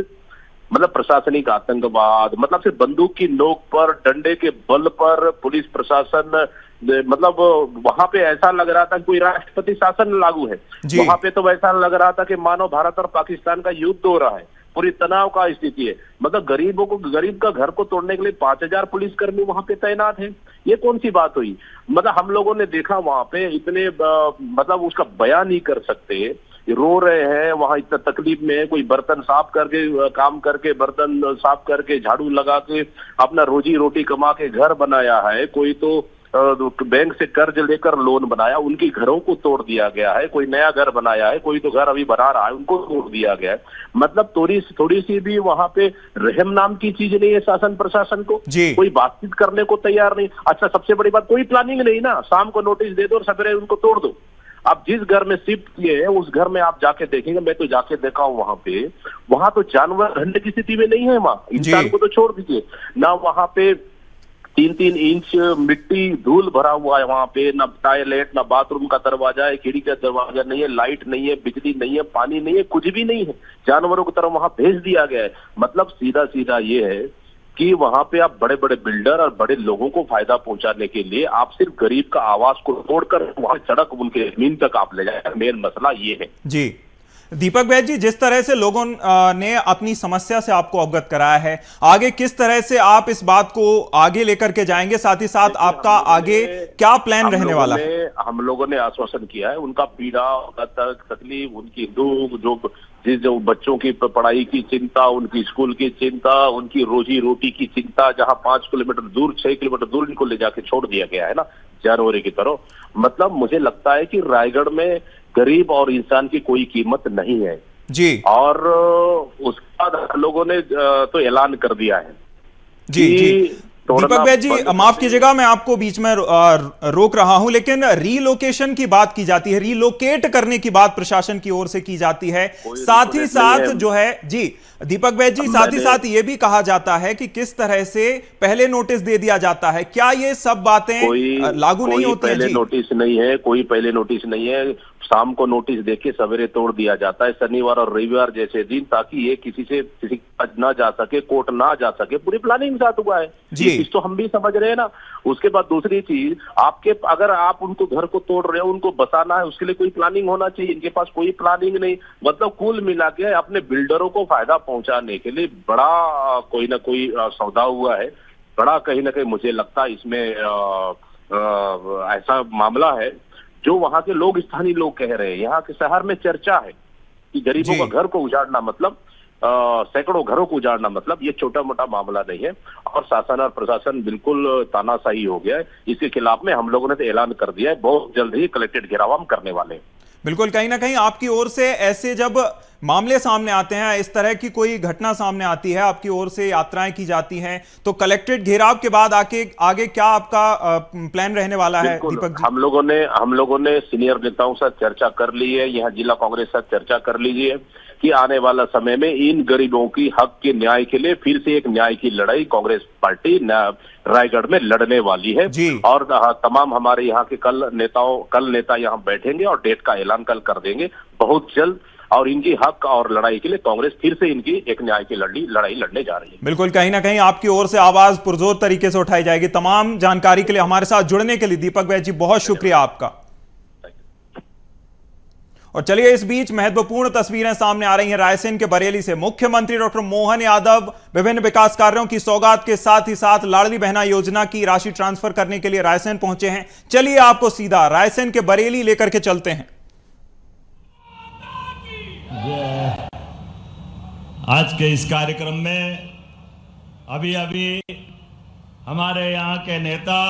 मतलब प्रशासनिक आतंकवाद, मतलब सिर्फ बंदूक की नोक पर, डंडे के बल पर पुलिस प्रशासन, मतलब वहां पे ऐसा लग रहा था कोई राष्ट्रपति शासन लागू है। वहां पे तो वैसा लग रहा था कि मानो भारत और पाकिस्तान का युद्ध हो रहा है। पूरी तनाव का स्थिति है। मतलब गरीब का घर को तोड़ने के लिए 5000 पुलिसकर्मी वहां पे तैनात है। ये कौन सी बात हुई? मतलब हम लोगों ने देखा वहां पे इतने मतलब उसका बयान नहीं कर सकते, रो रहे हैं वहां, इतना तकलीफ में है। कोई बर्तन साफ करके, काम करके, बर्तन साफ करके, झाड़ू लगा के अपना रोजी रोटी कमा के घर बनाया है। कोई तो बैंक से कर्ज लेकर लोन बनाया, उनकी घरों को तोड़ दिया गया है। कोई नया घर बनाया है, कोई तो घर अभी बना रहा है, उनको तोड़ दिया गया है। मतलब थोड़ी सी भी वहां पे रहम नाम की चीज नहीं है शासन प्रशासन को। कोई बातचीत करने को तैयार नहीं। अच्छा, सबसे बड़ी बात, कोई प्लानिंग नहीं ना। शाम को नोटिस दे दो और सवेरे उनको तोड़ दो। आप जिस घर में शिफ्ट किए हैं उस घर में आप जाके देखेंगे, मैं तो जाके देखा हूं वहां पे, वहां तो जानवर रहने की स्थिति में नहीं है। वहां इंसान को तो छोड़ दीजिए ना, वहां पे 3-3 इंच मिट्टी धूल भरा हुआ है। वहां पे ना टॉयलेट, ना बाथरूम का दरवाजा है, खिड़की का दरवाजा नहीं है, लाइट नहीं है, बिजली नहीं है, पानी नहीं है, कुछ भी नहीं है। जानवरों की तरह वहां भेज दिया गया है। मतलब सीधा सीधा ये है कि वहां पे आप बड़े बड़े बिल्डर और बड़े लोगों को फायदा पहुंचाने के लिए आप सिर्फ गरीब का आवास को तोड़कर वहां सड़क उनके जमीन तक आप ले जाए। मेन मसला ये है। जी दीपक बैज जी, जिस तरह से लोगों ने अपनी समस्या से आपको अवगत कराया है, आगे किस तरह से आप इस बात को आगे लेकर के जाएंगे, साथ ही साथ आपका आगे क्या प्लान रहने वाला है? हम लोगों ने आश्वासन किया है, उनका पीड़ा, उनका तकलीफ, उनकी दुख, जो बच्चों की पढ़ाई की चिंता, उनकी स्कूल की चिंता, उनकी रोजी रोटी की चिंता, जहां 5 किलोमीटर दूर, 6 किलोमीटर दूर इनको ले जाके छोड़ दिया गया है ना, जानवरों की तरह। मतलब मुझे लगता है कि रायगढ़ में गरीब और इंसान की कोई कीमत नहीं है जी। और उसके बाद लोगों ने तो ऐलान कर दिया है जी। दीपक बैज जी, माफ कीजिएगा मैं आपको बीच में रोक रहा हूं, लेकिन रीलोकेशन की बात की जाती है, रीलोकेट करने की बात प्रशासन की ओर से की जाती है। साथ ही साथ जो है जी दीपक बैज जी, साथ ही साथ ये भी कहा जाता है कि किस तरह से पहले नोटिस दे दिया जाता है। क्या ये सब बातें लागू नहीं होती है? पहले नोटिस नहीं है, कोई पहले नोटिस नहीं है। शाम को नोटिस देके सवेरे तोड़ दिया जाता है, शनिवार और रविवार जैसे दिन, ताकि ये किसी ना जा सके, कोर्ट ना जा सके। पूरी प्लानिंग के साथ हुआ है जी। तो हम भी समझ रहे हैं ना। उसके बाद दूसरी चीज, अगर आप उनको घर को तोड़ रहे हो, उनको बसाना है, उसके लिए कोई प्लानिंग होना चाहिए। इनके पास कोई प्लानिंग नहीं। मतलब कुल मिला के अपने बिल्डरों को फायदा पहुंचाने के लिए बड़ा कोई ना कोई सौदा हुआ है। बड़ा कहीं ना कहीं मुझे लगता है इसमें ऐसा मामला है जो वहां के लोग, स्थानीय लोग कह रहे हैं। यहाँ के शहर में चर्चा है कि गरीबों का घर को उजाड़ना मतलब, सैकड़ों घरों को उजाड़ना मतलब ये छोटा मोटा मामला नहीं है। और शासन और प्रशासन बिल्कुल तानाशाही हो गया है। इसके खिलाफ में हम लोगों ने तो ऐलान कर दिया है, बहुत जल्द ही कलेक्टेड घेराव हम करने वाले हैं। बिल्कुल, कहीं ना कहीं आपकी ओर से ऐसे जब मामले सामने आते हैं, इस तरह की कोई घटना सामने आती है, आपकी ओर से यात्राएं की जाती हैं, तो कलेक्टेड घेराव के बाद आगे क्या आपका प्लान रहने वाला है दीपक जी? हम लोगों ने सीनियर नेताओं से चर्चा कर ली है। यहाँ जिला कांग्रेस से चर्चा कर लीजिए कि आने वाला समय में इन गरीबों की हक के न्याय के लिए फिर से एक न्याय की लड़ाई कांग्रेस पार्टी रायगढ़ में लड़ने वाली है। और तमाम हमारे यहाँ के कल नेता यहाँ बैठेंगे और डेट का ऐलान कल कर देंगे बहुत जल्द। और इनकी हक और लड़ाई के लिए कांग्रेस फिर से इनकी एक न्याय की लड़ाई लड़ने जा रही है। बिल्कुल, कहीं ना कहीं आपकी ओर से आवाज पुरजोर तरीके से उठाई जाएगी। तमाम जानकारी के लिए, हमारे साथ जुड़ने के लिए दीपक बैज जी बहुत शुक्रिया आपका। और चलिए इस बीच महत्वपूर्ण तस्वीरें सामने आ रही हैं रायसेन के बरेली से। मुख्यमंत्री डॉक्टर मोहन यादव विभिन्न विकास कार्यों की सौगात के साथ ही साथ लाडली बहना योजना की राशि ट्रांसफर करने के लिए रायसेन पहुंचे हैं। चलिए आपको सीधा रायसेन के बरेली लेकर के चलते हैं। आज के इस कार्यक्रम में अभी हमारे यहाँ के नेता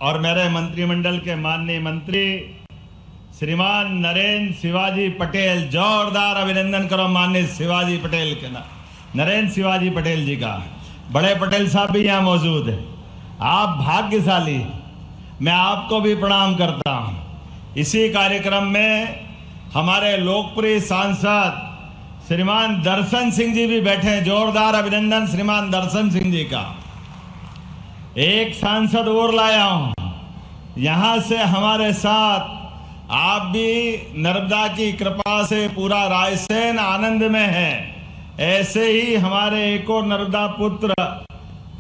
और मेरे मंत्रिमंडल के माननीय मंत्री श्रीमान नरेंद्र शिवाजी पटेल, जोरदार अभिनंदन करो माननीय शिवाजी पटेल के ना, नरेंद्र शिवाजी पटेल जी का। बड़े पटेल साहब भी यहाँ मौजूद है, आप भाग्यशाली, मैं आपको भी प्रणाम करता हूँ। इसी कार्यक्रम में हमारे लोकप्रिय सांसद श्रीमान दर्शन सिंह जी भी बैठे हैं, जोरदार अभिनंदन श्रीमान दर्शन सिंह जी का। एक सांसद और लाया हूं यहां से हमारे साथ, आप भी नर्मदा की कृपा से पूरा रायसेन आनंद में है। ऐसे ही हमारे एक और नर्मदा पुत्र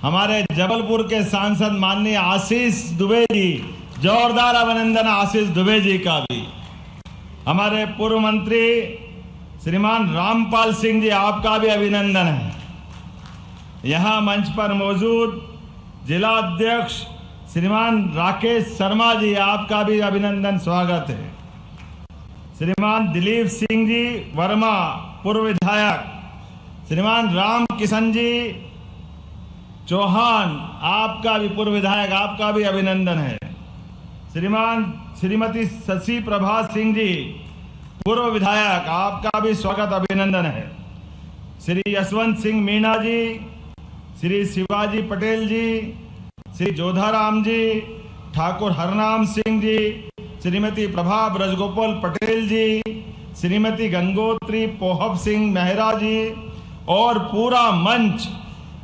हमारे जबलपुर के सांसद माननीय आशीष दुबे जी, जोरदार अभिनंदन आशीष दुबे जी का भी। हमारे पूर्व मंत्री श्रीमान रामपाल सिंह जी, आपका भी अभिनंदन है। यहाँ मंच पर मौजूद जिला अध्यक्ष श्रीमान राकेश शर्मा जी, आपका भी अभिनंदन स्वागत है। श्रीमान दिलीप सिंह जी वर्मा पूर्व विधायक, श्रीमान राम किशन जी चौहान, आपका भी पूर्व विधायक, आपका भी अभिनंदन है। श्रीमती शशि प्रभा सिंह जी पूर्व विधायक, आपका भी स्वागत अभिनंदन है। श्री यशवंत सिंह मीणा जी, श्री शिवाजी पटेल जी, श्री जोधाराम जी, ठाकुर हरनाम सिंह जी, श्रीमती प्रभा ब्रजगोपाल पटेल जी, श्रीमती गंगोत्री पोहब सिंह मेहरा जी और पूरा मंच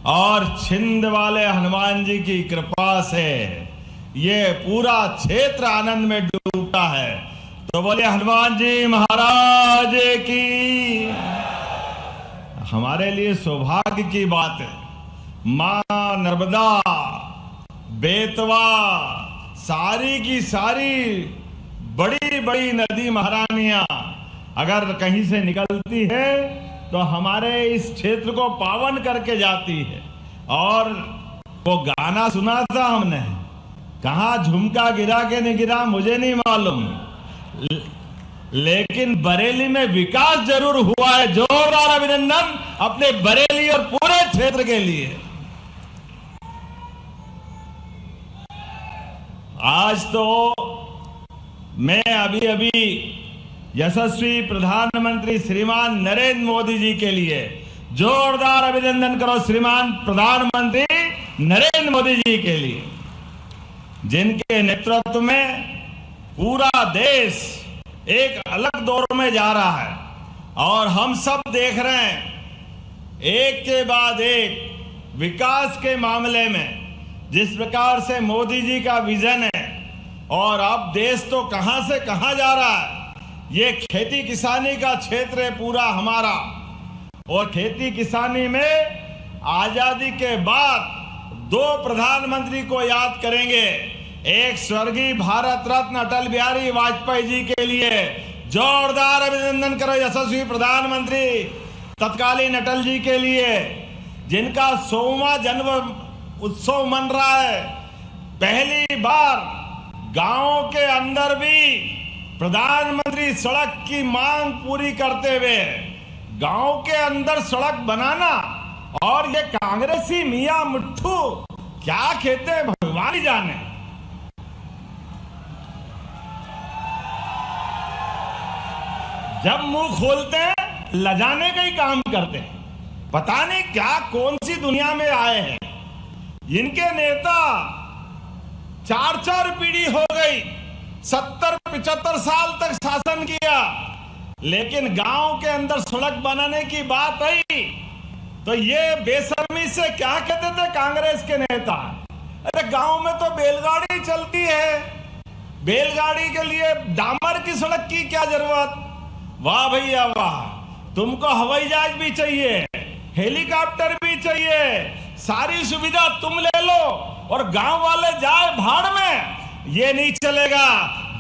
और छिंद वाले हनुमान जी की कृपा से ये पूरा क्षेत्र आनंद में डूबता है। तो बोले हनुमान जी महाराज की। हमारे लिए सौभाग्य की बात है, मां नर्मदा, बेतवा, सारी की सारी बड़ी बड़ी नदी महारानियां अगर कहीं से निकलती है तो हमारे इस क्षेत्र को पावन करके जाती है। और वो गाना सुना था हमने, कहाँ झुमका गिरा के नहीं गिरा मुझे नहीं मालूम, लेकिन बरेली में विकास जरूर हुआ है। जोरदार अभिनंदन अपने बरेली और पूरे क्षेत्र के लिए। आज तो मैं अभी यशस्वी प्रधानमंत्री श्रीमान नरेंद्र मोदी जी के लिए जोरदार अभिनंदन करो, श्रीमान प्रधानमंत्री नरेंद्र मोदी जी के लिए, जिनके नेतृत्व में पूरा देश एक अलग दौर में जा रहा है। और हम सब देख रहे हैं एक के बाद एक विकास के मामले में जिस प्रकार से मोदी जी का विजन है। और अब देश तो कहां से कहां जा रहा है। ये खेती किसानी का क्षेत्र है पूरा हमारा, और खेती किसानी में आजादी के बाद दो प्रधानमंत्री को याद करेंगे। एक स्वर्गीय भारत रत्न अटल बिहारी वाजपेयी जी के लिए जोरदार अभिनंदन करो, यशस्वी प्रधानमंत्री तत्कालीन अटल जी के लिए, जिनका 100वां जन्म उत्सव मन रहा है। पहली बार गांवों के अंदर भी प्रधानमंत्री सड़क की मांग पूरी करते हुए गांव के अंदर सड़क बनाना। और ये कांग्रेसी मियां मुट्ठू क्या कहते हैं भगवान ही जाने। जब मुंह खोलते हैं लजाने का ही काम करते हैं। पता नहीं क्या कौन सी दुनिया में आए हैं। इनके नेता 4-4 पीढ़ी हो गई, 70-75 साल तक शासन किया, लेकिन गांव के अंदर सड़क बनाने की बात आई तो ये बेशर्मी से क्या कहते थे कांग्रेस के नेता, अरे गांव में तो बैलगाड़ी चलती है, बैलगाड़ी के लिए डामर की सड़क की क्या जरूरत। वाह भैया वाह, तुमको हवाई जहाज भी चाहिए, हेलीकॉप्टर भी चाहिए, सारी सुविधा तुम ले लो और गांव वाले जाए भाड़ में, ये नहीं चलेगा।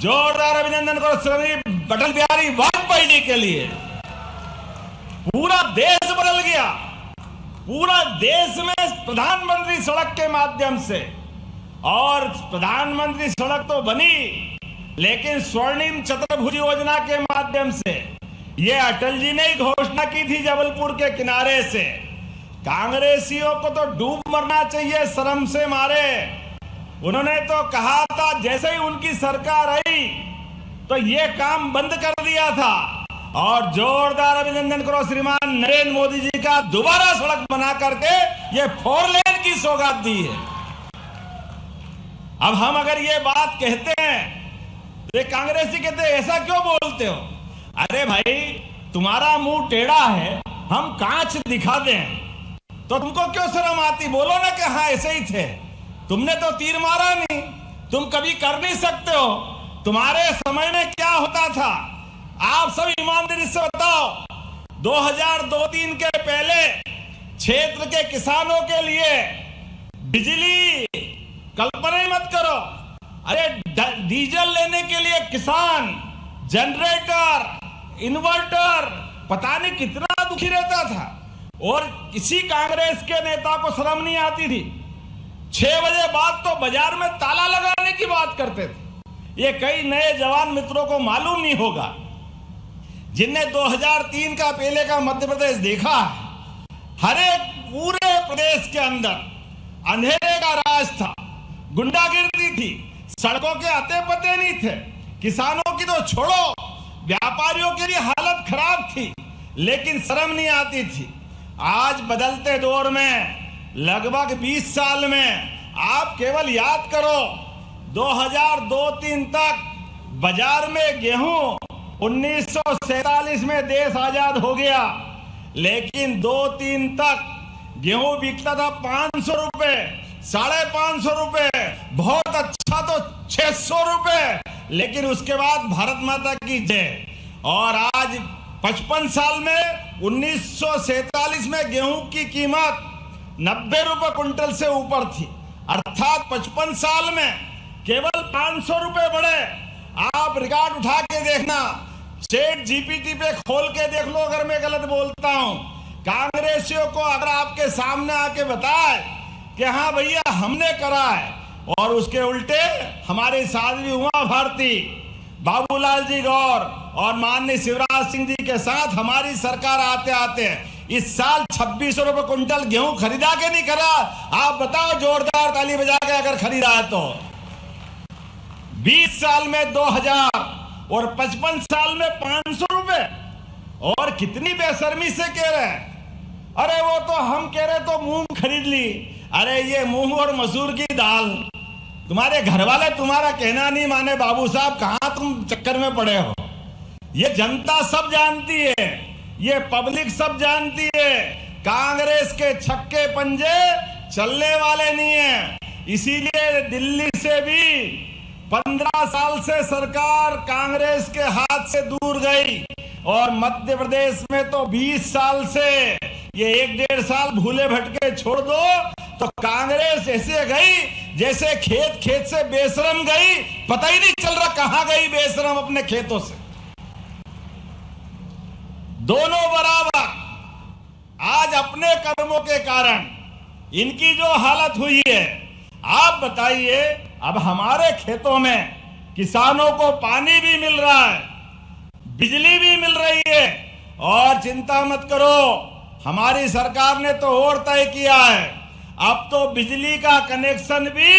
जोरदार अभिनंदन करो श्री अटल बिहारी वाजपेयी जी के लिए पूरा देश बदल गया। पूरा देश में प्रधानमंत्री सड़क के माध्यम से, और प्रधानमंत्री सड़क तो बनी, लेकिन स्वर्णिम चतुर्भुज योजना के माध्यम से ये अटल जी ने ही घोषणा की थी जबलपुर के किनारे से। कांग्रेसियों को तो डूब मरना चाहिए शर्म से मारे। उन्होंने तो कहा था जैसे ही उनकी सरकार आई तो ये काम बंद कर दिया था, और जोरदार अभिनंदन करो श्रीमान नरेंद्र मोदी जी का, दोबारा सड़क बना करके ये 4 लेन की सौगात दी है। अब हम अगर ये बात कहते हैं तो ये कांग्रेसी कहते हैं ऐसा क्यों बोलते हो? अरे भाई तुम्हारा मुंह टेढ़ा है, हम कांच दिखा दें तो तुमको क्यों शर्म आती? बोलो ना कि हाँ ऐसे ही थे, तुमने तो तीर मारा नहीं, तुम कभी कर नहीं सकते हो। तुम्हारे समय में क्या होता था आप सब ईमानदारी से बताओ। 2002-3 के पहले क्षेत्र के किसानों के लिए बिजली, कल्पना ही मत करो। अरे डीजल लेने के लिए किसान जनरेटर, इन्वर्टर, पता नहीं कितना दुखी रहता था, और किसी कांग्रेस के नेता को शर्म नहीं आती थी। 6 बजे बाद तो बाजार में ताला लगाने की बात करते थे। ये कई नए जवान मित्रों को मालूम नहीं होगा जिनने 2003 का पहले का मध्य प्रदेश देखा है। हर एक पूरे प्रदेश के अंदर अंधेरे का राज था, गुंडागिर्दी थी, सड़कों के अते पते नहीं थे। किसानों की तो छोड़ो, व्यापारियों के लिए हालत खराब थी, लेकिन शर्म नहीं आती थी। आज बदलते दौर में लगभग 20 साल में आप केवल याद करो 2002-3 तक बाजार में गेहूं 1947 में देश आजाद हो गया, लेकिन 2-3 तक गेहूं बिकता था 500 रुपए, 550 रुपए, बहुत अच्छा तो 600 रुपए, लेकिन उसके बाद भारत माता की जय। और आज 55 साल में 1947 में गेहूं की कीमत 90 रुपए क्विंटल से ऊपर थी, अर्थात 55 साल में केवल 500 रुपए बढ़े। आप रिकॉर्ड उठा के देखना, चैट जीपीटी पे खोल के देख लो अगर मैं गलत बोलता हूं। कांग्रेसियों को अगर आपके सामने आके बताए कि हाँ भैया हमने करा है, और उसके उल्टे हमारे साध्वी उमा भारती, बाबूलाल जी गौर और माननीय शिवराज सिंह जी के साथ हमारी सरकार आते आते इस साल 2600 रुपए क्विंटल गेहूं खरीदा के नहीं करा? आप बताओ, जोरदार ताली बजा के अगर खरीदा है तो। 20 साल में 2000 और 55 साल में 500 रुपए, और कितनी बेशर्मी से कह रहे हैं। अरे वो तो हम कह रहे तो मूंग खरीद ली। अरे ये मूंग और मसूर की दाल, तुम्हारे घर वाले तुम्हारा कहना नहीं माने बाबू साहब, कहां तुम चक्कर में पड़े हो। ये जनता सब जानती है, ये पब्लिक सब जानती है, कांग्रेस के छक्के पंजे चलने वाले नहीं है। इसीलिए दिल्ली से भी 15 साल से सरकार कांग्रेस के हाथ से दूर गई, और मध्य प्रदेश में तो 20 साल से, ये 1-1.5 साल भूले भटके छोड़ दो तो कांग्रेस ऐसे गई जैसे खेत खेत से बेशरम गई, पता ही नहीं चल रहा कहां गई बेशरम अपने खेतों से। दोनों बराबर आज अपने कर्मों के कारण इनकी जो हालत हुई है, आप बताइए। अब हमारे खेतों में किसानों को पानी भी मिल रहा है, बिजली भी मिल रही है, और चिंता मत करो, हमारी सरकार ने तो और तय किया है, अब तो बिजली का कनेक्शन भी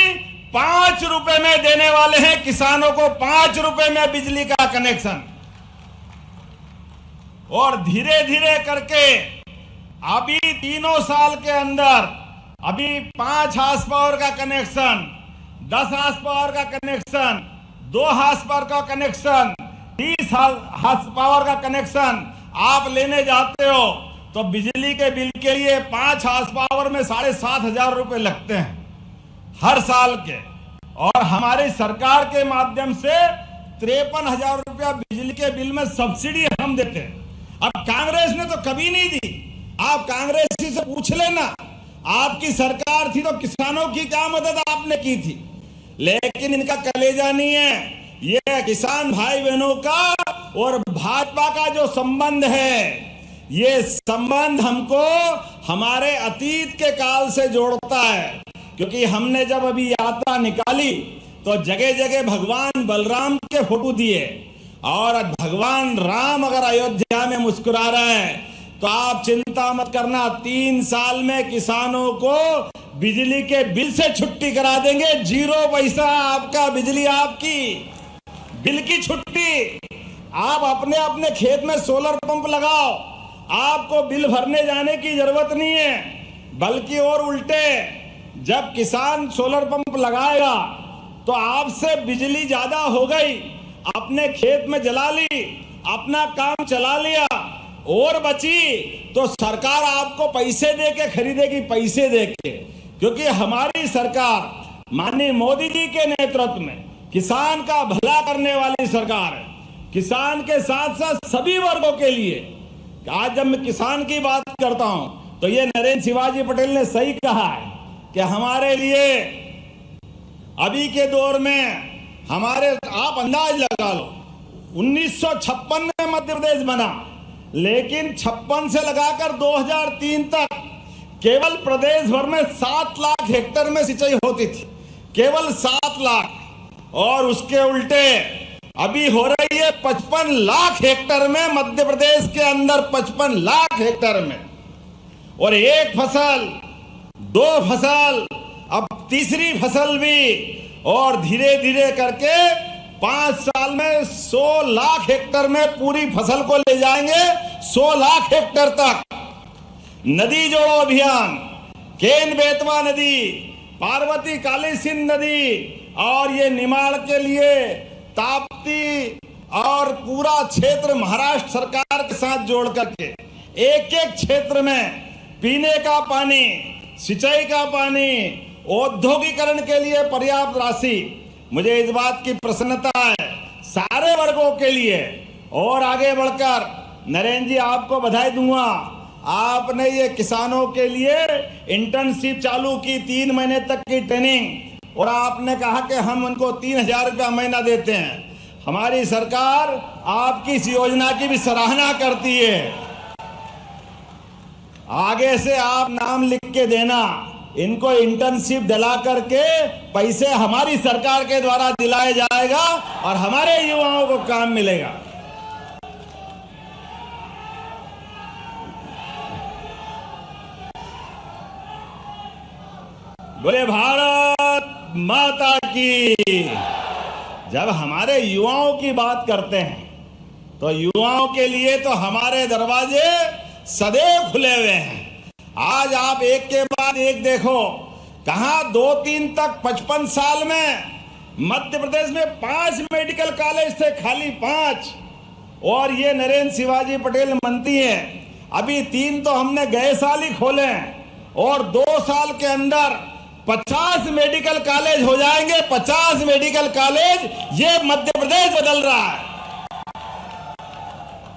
5 रुपए में देने वाले हैं किसानों को, 5 रुपए में बिजली का कनेक्शन। और धीरे धीरे करके अभी 3 साल के अंदर अभी 5 हार्स पावर का कनेक्शन, 10 हार्स पावर का कनेक्शन, 2 हार्स पावर का कनेक्शन, 30 हार्स पावर का कनेक्शन आप लेने जाते हो तो बिजली के बिल के लिए 5 हार्स पावर में 7,500 रुपए लगते हैं हर साल के। और हमारी सरकार के माध्यम से 53,000 रुपया बिजली के बिल में सब्सिडी हम देते हैं। अब कांग्रेस ने तो कभी नहीं दी, आप कांग्रेस से पूछ लेना, आपकी सरकार थी तो किसानों की क्या मदद आपने की थी। लेकिन इनका कलेजा नहीं है, ये किसान भाई बहनों का और भाजपा का जो संबंध है, ये संबंध हमको हमारे अतीत के काल से जोड़ता है। क्योंकि हमने जब अभी यात्रा निकाली तो जगह जगह भगवान बलराम के फोटो दिए, और भगवान राम अगर अयोध्या में मुस्कुरा रहे हैं तो आप चिंता मत करना, 3 साल में किसानों को बिजली के बिल से छुट्टी करा देंगे। 0 पैसा आपका, बिजली आपकी, बिल की छुट्टी। आप अपने अपने खेत में सोलर पंप लगाओ, आपको बिल भरने जाने की जरूरत नहीं है। बल्कि और उल्टे, जब किसान सोलर पंप लगाएगा तो आपसे बिजली ज्यादा हो गई, अपने खेत में जला ली, अपना काम चला लिया, और बची तो सरकार आपको पैसे दे के खरीदेगी, पैसे दे के। क्योंकि हमारी सरकार माननीय मोदी जी के नेतृत्व में किसान का भला करने वाली सरकार है। किसान के साथ साथ सभी वर्गों के लिए। आज जब मैं किसान की बात करता हूं तो ये नरेंद्र शिवाजी पटेल ने सही कहा है कि हमारे लिए अभी के दौर में हमारे, आप अंदाज लगा लो, 1956 में मध्य प्रदेश बना, लेकिन 56 से लगाकर 2003 तक केवल प्रदेश भर में 7 लाख हेक्टेयर में सिंचाई होती थी, केवल 7 लाख। और उसके उल्टे अभी हो रही है 55 लाख हेक्टेयर में, मध्य प्रदेश के अंदर 55 लाख हेक्टेयर में। और एक फसल, 2 फसल, अब तीसरी फसल भी, और धीरे धीरे करके 5 साल में 100 लाख हेक्टेयर में पूरी फसल को ले जाएंगे, 100 लाख हेक्टेयर तक। नदी जोड़ो अभियान, केन बेतवा नदी, पार्वती काली सिंध नदी, और ये निमाड़ के लिए ताप्ती, और पूरा क्षेत्र महाराष्ट्र सरकार के साथ जोड़ करके एक एक क्षेत्र में पीने का पानी, सिंचाई का पानी, औद्योगिकरण के लिए पर्याप्त राशि। मुझे इस बात की प्रसन्नता है सारे वर्गों के लिए। और आगे बढ़कर नरेंद्र जी आपको बधाई दूंगा, आपने ये किसानों के लिए इंटर्नशिप चालू की, 3 महीने तक की ट्रेनिंग, और आपने कहा कि हम उनको 3000 रुपया महीना देते हैं। हमारी सरकार आपकी इस योजना की भी सराहना करती है। आगे से आप नाम लिख के देना, इनको इंटर्नशिप दिला करके पैसे हमारी सरकार के द्वारा दिलाया जाएगा और हमारे युवाओं को काम मिलेगा। बोले भारत माता की। जब हमारे युवाओं की बात करते हैं तो युवाओं के लिए तो हमारे दरवाजे सदैव खुले हुए हैं। आज आप एक के बाद एक देखो, कहां 2-3 तक 55 साल में मध्य प्रदेश में 5 मेडिकल कॉलेज थे, खाली 5, और ये नरेंद्र शिवाजी पटेल मंत्री हैं। अभी 3 तो हमने गए साल ही खोले हैं, और 2 साल के अंदर 50 मेडिकल कॉलेज हो जाएंगे। 50 मेडिकल कॉलेज, ये मध्य प्रदेश बदल रहा है।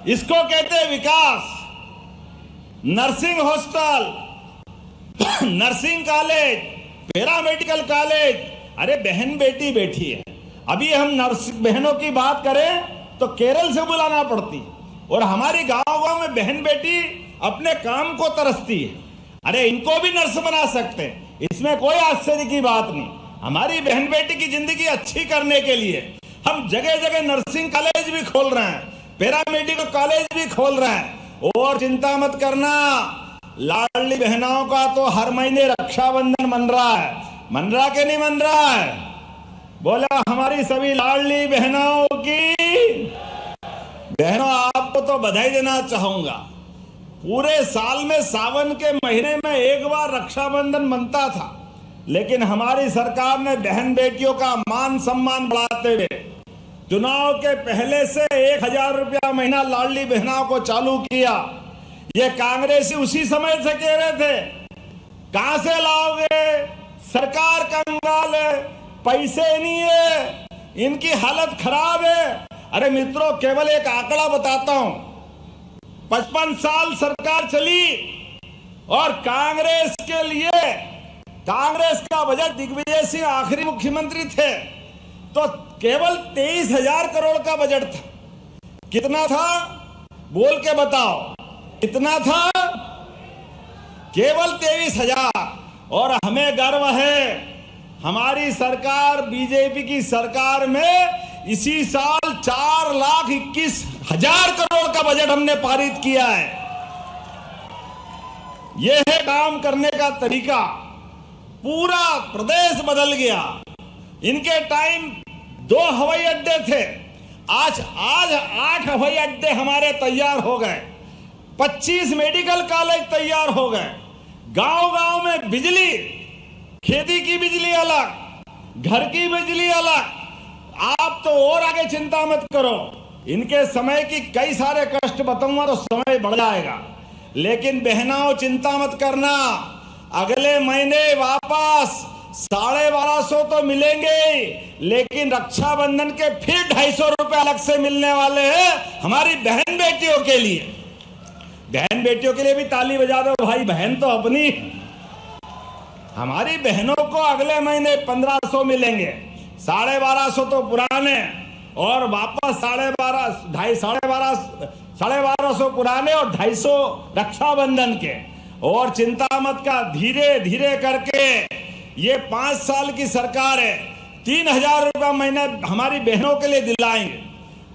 इसको कहते हैं विकास। Nursing hostel, nursing college, paramedical college. अरे बहन बेटी बैठी है, अभी हम नर्स बहनों की बात करें तो केरल से बुलाना पड़ती, और हमारी गांव-गांव में बहन बेटी अपने काम को तरसती है। अरे इनको भी नर्स बना सकते हैं, इसमें कोई आश्चर्य की बात नहीं। हमारी बहन बेटी की जिंदगी अच्छी करने के लिए हम जगह जगह नर्सिंग कॉलेज भी खोल रहे हैं, पैरामेडिकल कॉलेज भी खोल रहे हैं। और चिंता मत करना, लाडली बहनों का तो हर महीने रक्षाबंधन मन रहा है। मन रहा के नहीं मन रहा है? बोला हमारी सभी लाडली बहनों की। बहनों आपको तो बधाई देना चाहूंगा। पूरे साल में सावन के महीने में एक बार रक्षाबंधन बनता था, लेकिन हमारी सरकार ने बहन बेटियों का मान सम्मान बढ़ाते हुए चुनाव के पहले से 1000 रुपया महीना लाडली बहनों को चालू किया। ये कांग्रेसी उसी समय से कह रहे थे कहां से लाओगे, सरकार कंगाल है, पैसे नहीं है, इनकी हालत खराब है। अरे मित्रों, केवल एक आंकड़ा बताता हूं, 55 साल सरकार चली और कांग्रेस के लिए, कांग्रेस का बजट, दिग्विजय सिंह आखिरी मुख्यमंत्री थे तो केवल 23,000 करोड़ का बजट था। कितना था बोल के बताओ, कितना था? केवल 23,000। और हमें गर्व है हमारी सरकार, बीजेपी की सरकार में इसी साल 4,21,000 करोड़ का बजट हमने पारित किया है। यह है काम करने का तरीका। पूरा प्रदेश बदल गया। इनके टाइम 2 हवाई अड्डे थे, आज 8 हवाई अड्डे हमारे तैयार हो गए, 25 मेडिकल कॉलेज तैयार हो गए, गांव-गांव में बिजली, खेती की बिजली अलग, घर की बिजली अलग। आप तो और आगे चिंता मत करो, इनके समय की कई सारे कष्ट बताऊंगा तो समय बढ़ जाएगा। लेकिन बहनाओं चिंता मत करना, अगले महीने वापस 1250 तो मिलेंगे, लेकिन रक्षाबंधन के फिर 250 रुपए अलग से मिलने वाले हैं हमारी बहन बेटियों के लिए। बहन बेटियों के लिए भी ताली बजा दो भाई, बहन तो अपनी। हमारी बहनों को अगले महीने 1500 मिलेंगे, 1250 तो पुराने और वापस 1250 पुराने और 250 रक्षाबंधन के। और चिंता मत का, धीरे धीरे करके ये 5 साल की सरकार है, 3,000 रुपया महीने हमारी बहनों के लिए दिलाएंगे।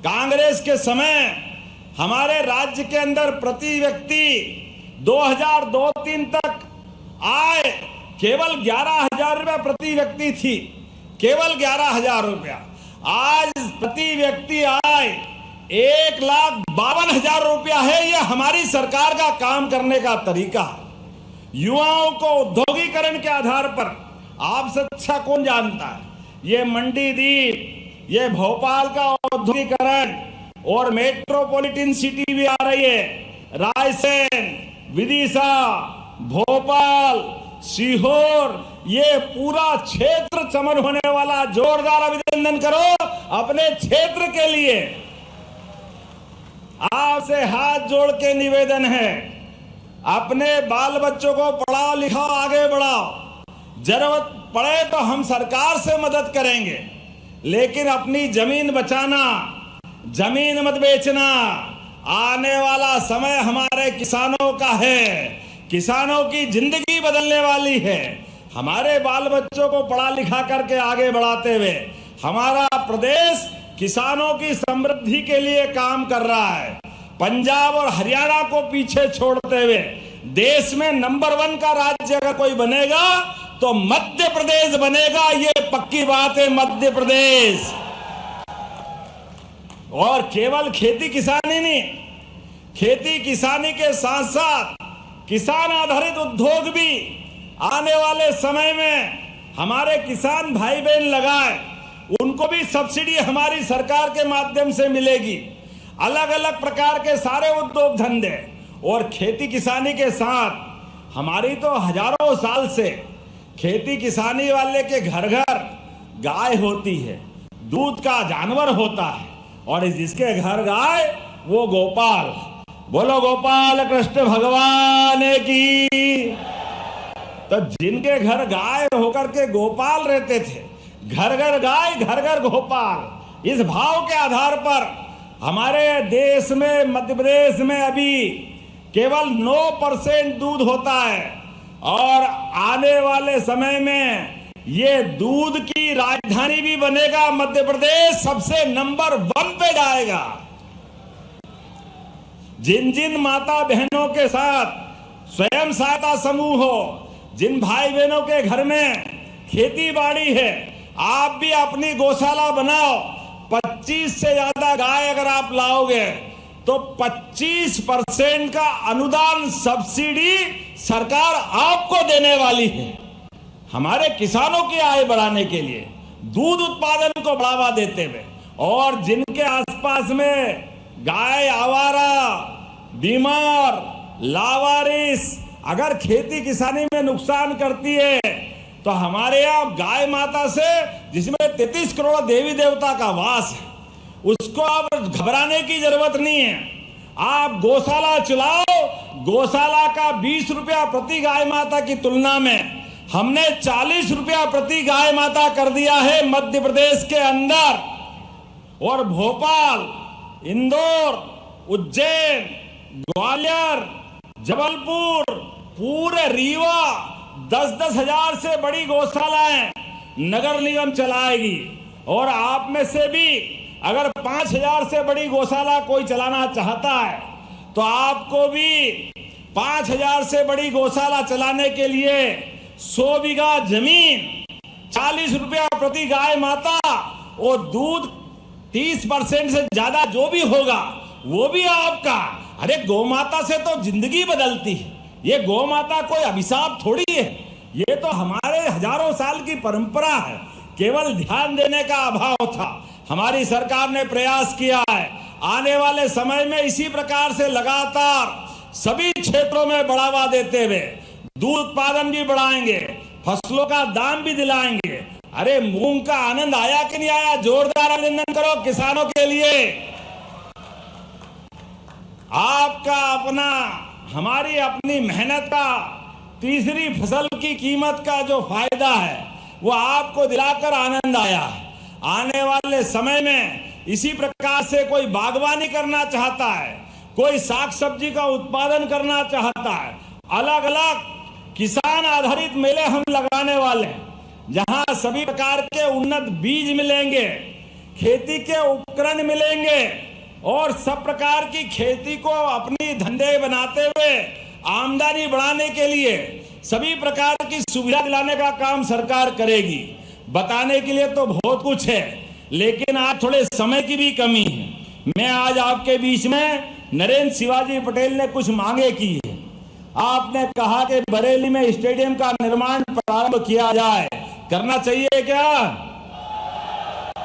कांग्रेस के समय हमारे राज्य के अंदर प्रति व्यक्ति 2002-03 तक आय केवल 11,000 रुपया प्रति व्यक्ति थी, केवल 11,000 रुपया। आज प्रति व्यक्ति आय 1,52,000 रुपया है। ये हमारी सरकार का काम करने का तरीका। युवाओं को उद्योगीकरण के आधार पर आपसे अच्छा कौन जानता है, ये मंडी द्वीप, ये भोपाल का औद्योगिकरण और मेट्रोपॉलिटन सिटी भी आ रही है, रायसेन, विदिशा, भोपाल, सीहोर, ये पूरा क्षेत्र चमन होने वाला। जोरदार अभिनंदन करो अपने क्षेत्र के लिए। आपसे हाथ जोड़ के निवेदन है, अपने बाल बच्चों को पढ़ाओ लिखाओ, आगे बढ़ाओ। जरूरत पड़े तो हम सरकार से मदद करेंगे, लेकिन अपनी जमीन बचाना, जमीन मत बेचना। आने वाला समय हमारे किसानों का है, किसानों की जिंदगी बदलने वाली है। हमारे बाल बच्चों को पढ़ा लिखा करके आगे बढ़ाते हुए हमारा प्रदेश किसानों की समृद्धि के लिए काम कर रहा है। पंजाब और हरियाणा को पीछे छोड़ते हुए देश में नंबर 1 का राज्य अगर कोई बनेगा तो मध्य प्रदेश बनेगा। ये पक्की बात है, मध्य प्रदेश। और केवल खेती किसानी नहीं, खेती किसानी के साथ साथ किसान आधारित उद्योग भी आने वाले समय में हमारे किसान भाई बहन लगाए, उनको भी सब्सिडी हमारी सरकार के माध्यम से मिलेगी। अलग अलग प्रकार के सारे उद्योग धंधे और खेती किसानी के साथ हमारी तो हजारों साल से खेती किसानी वाले के घर घर गाय होती है, दूध का जानवर होता है, और जिसके घर गाय वो गोपाल। बोलो गोपाल कृष्ण भगवान की। तो जिनके घर गाय होकर के गोपाल रहते थे, घर घर गाय घर घर गोपाल, इस भाव के आधार पर हमारे देश में, मध्य प्रदेश में अभी केवल 9% दूध होता है, और आने वाले समय में ये दूध की राजधानी भी बनेगा। मध्य प्रदेश सबसे नंबर 1 पे जाएगा। जिन जिन माता बहनों के साथ स्वयं सहायता समूह हो, जिन भाई बहनों के घर में खेती बाड़ी है, आप भी अपनी गौशाला बनाओ। 25 से ज्यादा गाय अगर आप लाओगे तो 25% का अनुदान सब्सिडी सरकार आपको देने वाली है। हमारे किसानों की आय बढ़ाने के लिए, दूध उत्पादन को बढ़ावा देते हुए, और जिनके आसपास में गाय आवारा, बीमार, लावारिस अगर खेती किसानी में नुकसान करती है, तो हमारे यहाँ गाय माता से, जिसमें 33 करोड़ देवी देवता का वास है, उसको अब घबराने की जरूरत नहीं है। आप गौशाला चलाओ। गौशाला का 20 रुपया प्रति गाय माता की तुलना में हमने 40 रुपया प्रति गाय माता कर दिया है मध्य प्रदेश के अंदर। और भोपाल इंदौर, उज्जैन, ग्वालियर, जबलपुर, पूरे रीवा 10-10 हजार से बड़ी गौशालाएं नगर निगम चलाएगी। और आप में से भी अगर 5,000 से बड़ी गौशाला कोई चलाना चाहता है तो आपको भी 5,000 से बड़ी गौशाला चलाने के लिए 100 बीघा जमीन, 40 रुपया प्रति गाय माता और दूध 30% से ज्यादा जो भी होगा वो भी आपका। अरे गौ माता से तो जिंदगी बदलती है, ये गौ माता कोई अभिशाप थोड़ी है, ये तो हमारे हजारों साल की परंपरा है। केवल ध्यान देने का अभाव था। हमारी सरकार ने प्रयास किया है, आने वाले समय में इसी प्रकार से लगातार सभी क्षेत्रों में बढ़ावा देते हुए दूध उत्पादन भी बढ़ाएंगे, फसलों का दाम भी दिलाएंगे। अरे मूंग का आनंद आया कि नहीं आया? जोरदार अभिनंदन करो किसानों के लिए। आपका अपना, हमारी अपनी मेहनत का तीसरी फसल की कीमत का जो फायदा है वो आपको दिलाकर आनंद आया। आने वाले समय में इसी प्रकार से कोई बागवानी करना चाहता है, कोई साग सब्जी का उत्पादन करना चाहता है, अलग अलग किसान आधारित मेले हम लगाने वाले हैं, जहां सभी प्रकार के उन्नत बीज मिलेंगे, खेती के उपकरण मिलेंगे और सब प्रकार की खेती को अपनी धंधे बनाते हुए आमदनी बढ़ाने के लिए सभी प्रकार की सुविधा दिलाने का काम सरकार करेगी। बताने के लिए तो बहुत कुछ है, लेकिन आज थोड़े समय की भी कमी है। मैं आज आपके बीच में नरेंद्र शिवाजी पटेल ने कुछ मांगे की है। आपने कहा कि बरेली में स्टेडियम का निर्माण प्रारंभ किया जाए, करना चाहिए क्या?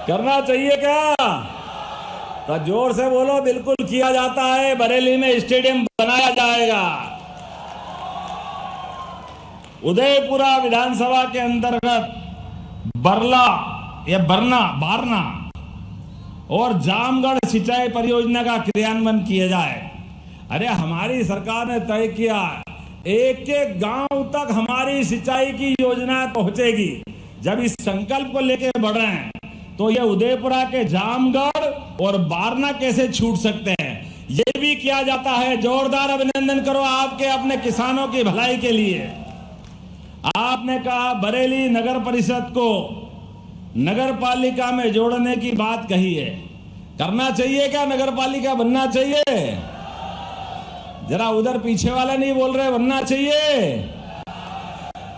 करना चाहिए क्या? तो जोर से बोलो, बिल्कुल किया जाता है। बरेली में स्टेडियम बनाया जाएगा। उदयपुरा विधानसभा के अंतर्गत बारना और जामगढ़ सिंचाई परियोजना का क्रियान्वयन किया जाए। अरे हमारी सरकार ने तय किया एक एक गांव तक हमारी सिंचाई की योजना पहुंचेगी। जब इस संकल्प को लेकर बढ़ रहे हैं तो ये उदयपुरा के जामगढ़ और बारना कैसे छूट सकते हैं? ये भी किया जाता है। जोरदार अभिनंदन करो आपके अपने किसानों की भलाई के लिए। आपने कहा बरेली नगर परिषद को नगर पालिका में जोड़ने की बात कही है। करना चाहिए क्या? नगर पालिका बनना चाहिए? जरा उधर पीछे वाले नहीं बोल रहे, बनना चाहिए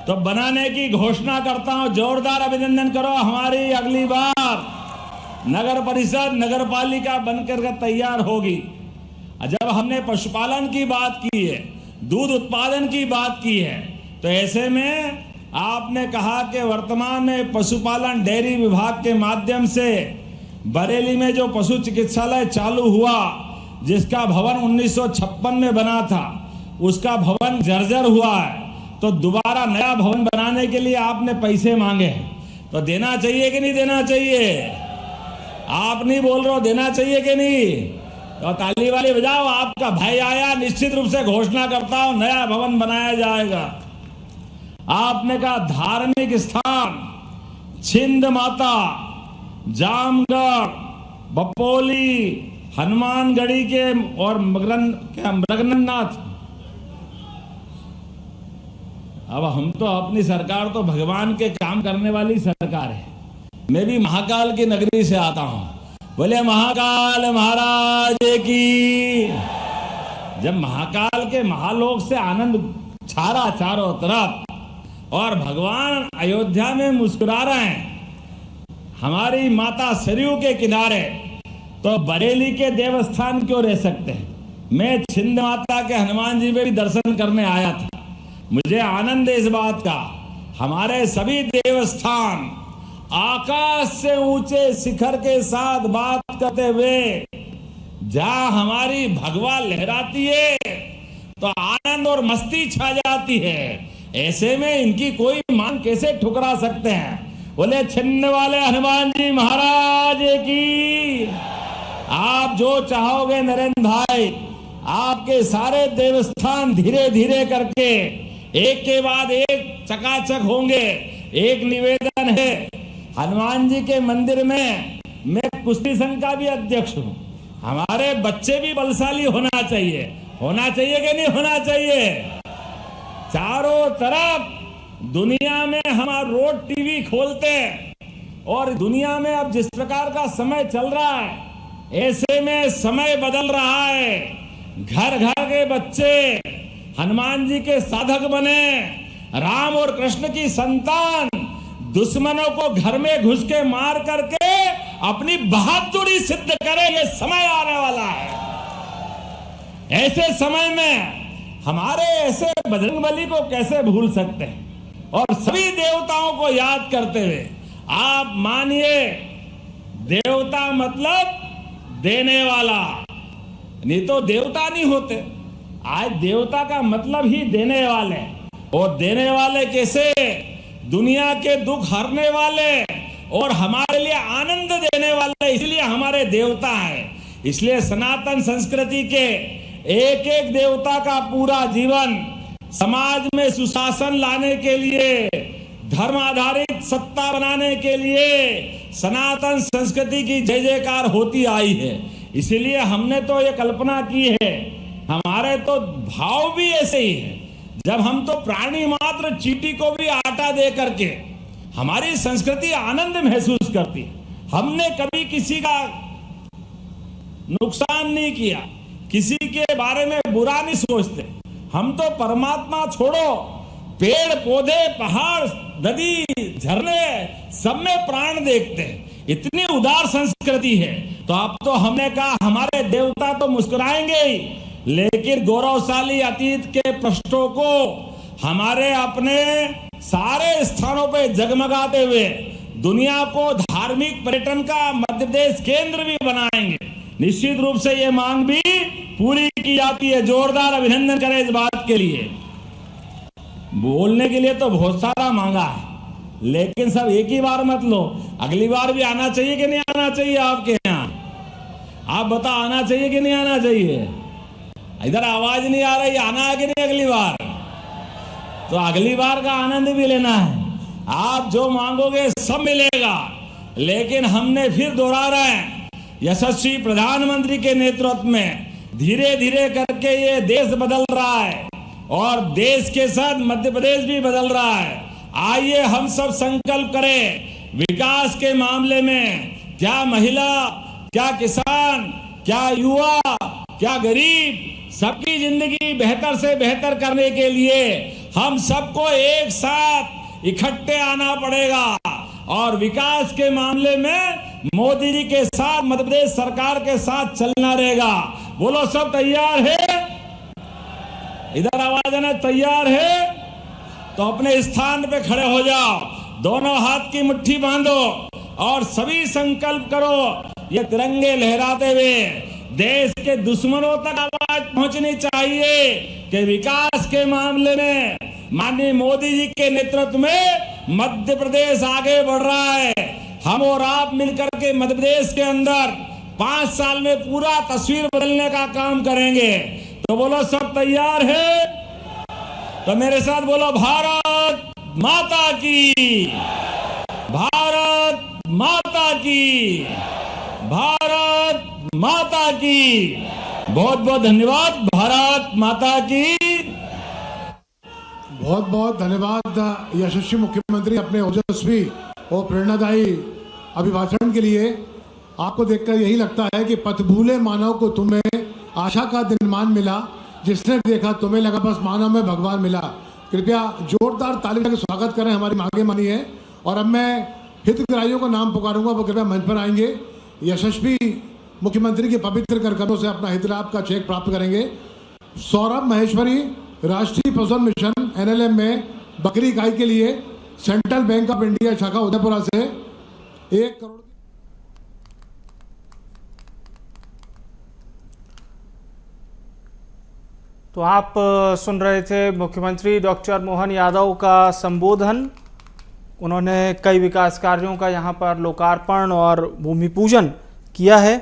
तो बनाने की घोषणा करता हूं। जोरदार अभिनंदन करो। हमारी अगली बार नगर परिषद नगर पालिका बनकर के तैयार होगी। जब हमने पशुपालन की बात की है, दूध उत्पादन की बात की है, तो ऐसे में आपने कहा कि वर्तमान में पशुपालन डेयरी विभाग के माध्यम से बरेली में जो पशु चिकित्सालय चालू हुआ, जिसका भवन 1956 में बना था, उसका भवन जर्जर हुआ है, तो दोबारा नया भवन बनाने के लिए आपने पैसे मांगे हैं। तो देना चाहिए कि नहीं देना चाहिए? आप नहीं बोल रहे हो, देना चाहिए कि नहीं? तो ताली वाली बजाओ। आपका भाई आया, निश्चित रूप से घोषणा करता हूं नया भवन बनाया जाएगा। आपने कहा धार्मिक स्थान छिंद माता, जामगढ़, बपोली, हनुमानगढ़ी के और मृगन्नाथ। अब हम तो अपनी सरकार तो भगवान के काम करने वाली सरकार है। मैं भी महाकाल की नगरी से आता हूं। बोले महाकाल महाराज की। जब महाकाल के महालोक से आनंद छारा चारों तरफ और भगवान अयोध्या में मुस्कुरा रहे हैं, हमारी माता सरयू के किनारे, तो बरेली के देवस्थान क्यों रह सकते हैं? मैं छिंद माता के हनुमान जी में भी दर्शन करने आया था। मुझे आनंद है इस बात का। हमारे सभी देवस्थान आकाश से ऊंचे शिखर के साथ बात करते हुए जहां हमारी भगवा लहराती है तो आनंद और मस्ती छा जाती है। ऐसे में इनकी कोई मांग कैसे ठुकरा सकते हैं? बोले छिन्न वाले हनुमान जी महाराज की। आप जो चाहोगे नरेंद्र भाई, आपके सारे देवस्थान धीरे धीरे करके एक के बाद एक चकाचक होंगे। एक निवेदन है, हनुमान जी के मंदिर में मैं कुश्ती संघ का भी अध्यक्ष हूं। हमारे बच्चे भी बलशाली होना चाहिए कि नहीं होना चाहिए। चारों तरफ दुनिया में हम रोड टीवी खोलते हैं और दुनिया में अब जिस प्रकार का समय चल रहा है, ऐसे में समय बदल रहा है। घर घर के बच्चे हनुमान जी के साधक बने, राम और कृष्ण की संतान दुश्मनों को घर में घुस के मार करके अपनी बहादुरी सिद्ध करे, ये समय आने वाला है। ऐसे समय में हमारे ऐसे बजरंगबली को कैसे भूल सकते हैं। और सभी देवताओं को याद करते हुए आप मानिए, देवता मतलब देने वाला, नहीं तो देवता नहीं होते। आज देवता का मतलब ही देने वाले, और देने वाले कैसे? दुनिया के दुख हरने वाले और हमारे लिए आनंद देने वाले, इसलिए हमारे देवता हैं। इसलिए सनातन संस्कृति के एक एक देवता का पूरा जीवन समाज में सुशासन लाने के लिए, धर्म आधारित सत्ता बनाने के लिए सनातन संस्कृति की जय जयकार होती आई है। इसीलिए हमने तो ये कल्पना की है, हमारे तो भाव भी ऐसे ही है। जब हम तो प्राणी मात्र चींटी को भी आटा दे करके हमारी संस्कृति आनंद महसूस करती है। हमने कभी किसी का नुकसान नहीं किया, किसी के बारे में बुरा नहीं सोचते। हम तो परमात्मा छोड़ो, पेड़ पौधे पहाड़ नदी झरने सब में प्राण देखते हैं। इतनी उदार संस्कृति है। तो अब तो हमने कहा हमारे देवता तो मुस्कुराएंगे ही, लेकिन गौरवशाली अतीत के पृष्ठों को हमारे अपने सारे स्थानों पे जगमगाते हुए दुनिया को धार्मिक पर्यटन का मध्य प्रदेश केंद्र भी बनाएंगे। निश्चित रूप से ये मांग भी पूरी की जाती है। जोरदार अभिनंदन करें इस बात के लिए। बोलने के लिए तो बहुत सारा मांगा है, लेकिन सब एक ही बार मत लो। अगली बार भी आना चाहिए कि नहीं आना चाहिए आपके यहाँ? आप बता, आना चाहिए कि नहीं आना चाहिए? इधर आवाज नहीं आ रही, आना है कि नहीं अगली बार? तो अगली बार का आनंद भी लेना है। आप जो मांगोगे सब मिलेगा। लेकिन हमने फिर दोहरा रहे हैं, यशस्वी प्रधानमंत्री के नेतृत्व में धीरे धीरे करके ये देश बदल रहा है और देश के साथ मध्य प्रदेश भी बदल रहा है। आइए हम सब संकल्प करें, विकास के मामले में क्या महिला, क्या किसान, क्या युवा, क्या गरीब, सबकी जिंदगी बेहतर से बेहतर करने के लिए हम सबको एक साथ इकट्ठे आना पड़ेगा। और विकास के मामले में मोदी जी के साथ, मध्य प्रदेश सरकार के साथ चलना रहेगा। बोलो, सब तैयार है? इधर आवाज आना, तैयार है? तो अपने स्थान पे खड़े हो जाओ, दोनों हाथ की मुट्ठी बांधो और सभी संकल्प करो, ये तिरंगे लहराते हुए देश के दुश्मनों तक आवाज पहुंचनी चाहिए कि विकास के मामले में माननीय मोदी जी के नेतृत्व में मध्य प्रदेश आगे बढ़ रहा है। हम और आप मिलकर के मध्य प्रदेश के अंदर 5 साल में पूरा तस्वीर बदलने का काम करेंगे। तो बोलो, सब तैयार है? तो मेरे साथ बोलो, भारत माता की, भारत माता की, भारत माता की। बहुत बहुत धन्यवाद। भारत माता की। बहुत बहुत धन्यवाद यशस्वी मुख्यमंत्री अपने ओजस्वी और प्रेरणादायी अभिभाषण के लिए। आपको देखकर यही लगता है कि पथभूले मानव को तुम्हें आशा का दिनमान मिला, जिसने देखा तुम्हें लगा बस मानव में भगवान मिला। कृपया जोरदार ताली का स्वागत करें, हमारी मांगे मानी है। और अब मैं हितग्राहियों का नाम पुकारूंगा, वो कृपया मंच पर आएंगे। यशस्वी मुख्यमंत्री के पवित्र करकमों से अपना हित लाभ का चेक प्राप्त करेंगे। सौरभ महेश्वरी, राष्ट्रीय पशुधन मिशन NLM में बकरी गाय के लिए सेंट्रल बैंक ऑफ इंडिया शाखा उदयपुरा से 1 करोड़। तो आप सुन रहे थे मुख्यमंत्री डॉक्टर मोहन यादव का संबोधन। उन्होंने कई विकास कार्यों का यहाँ पर लोकार्पण और भूमि पूजन किया है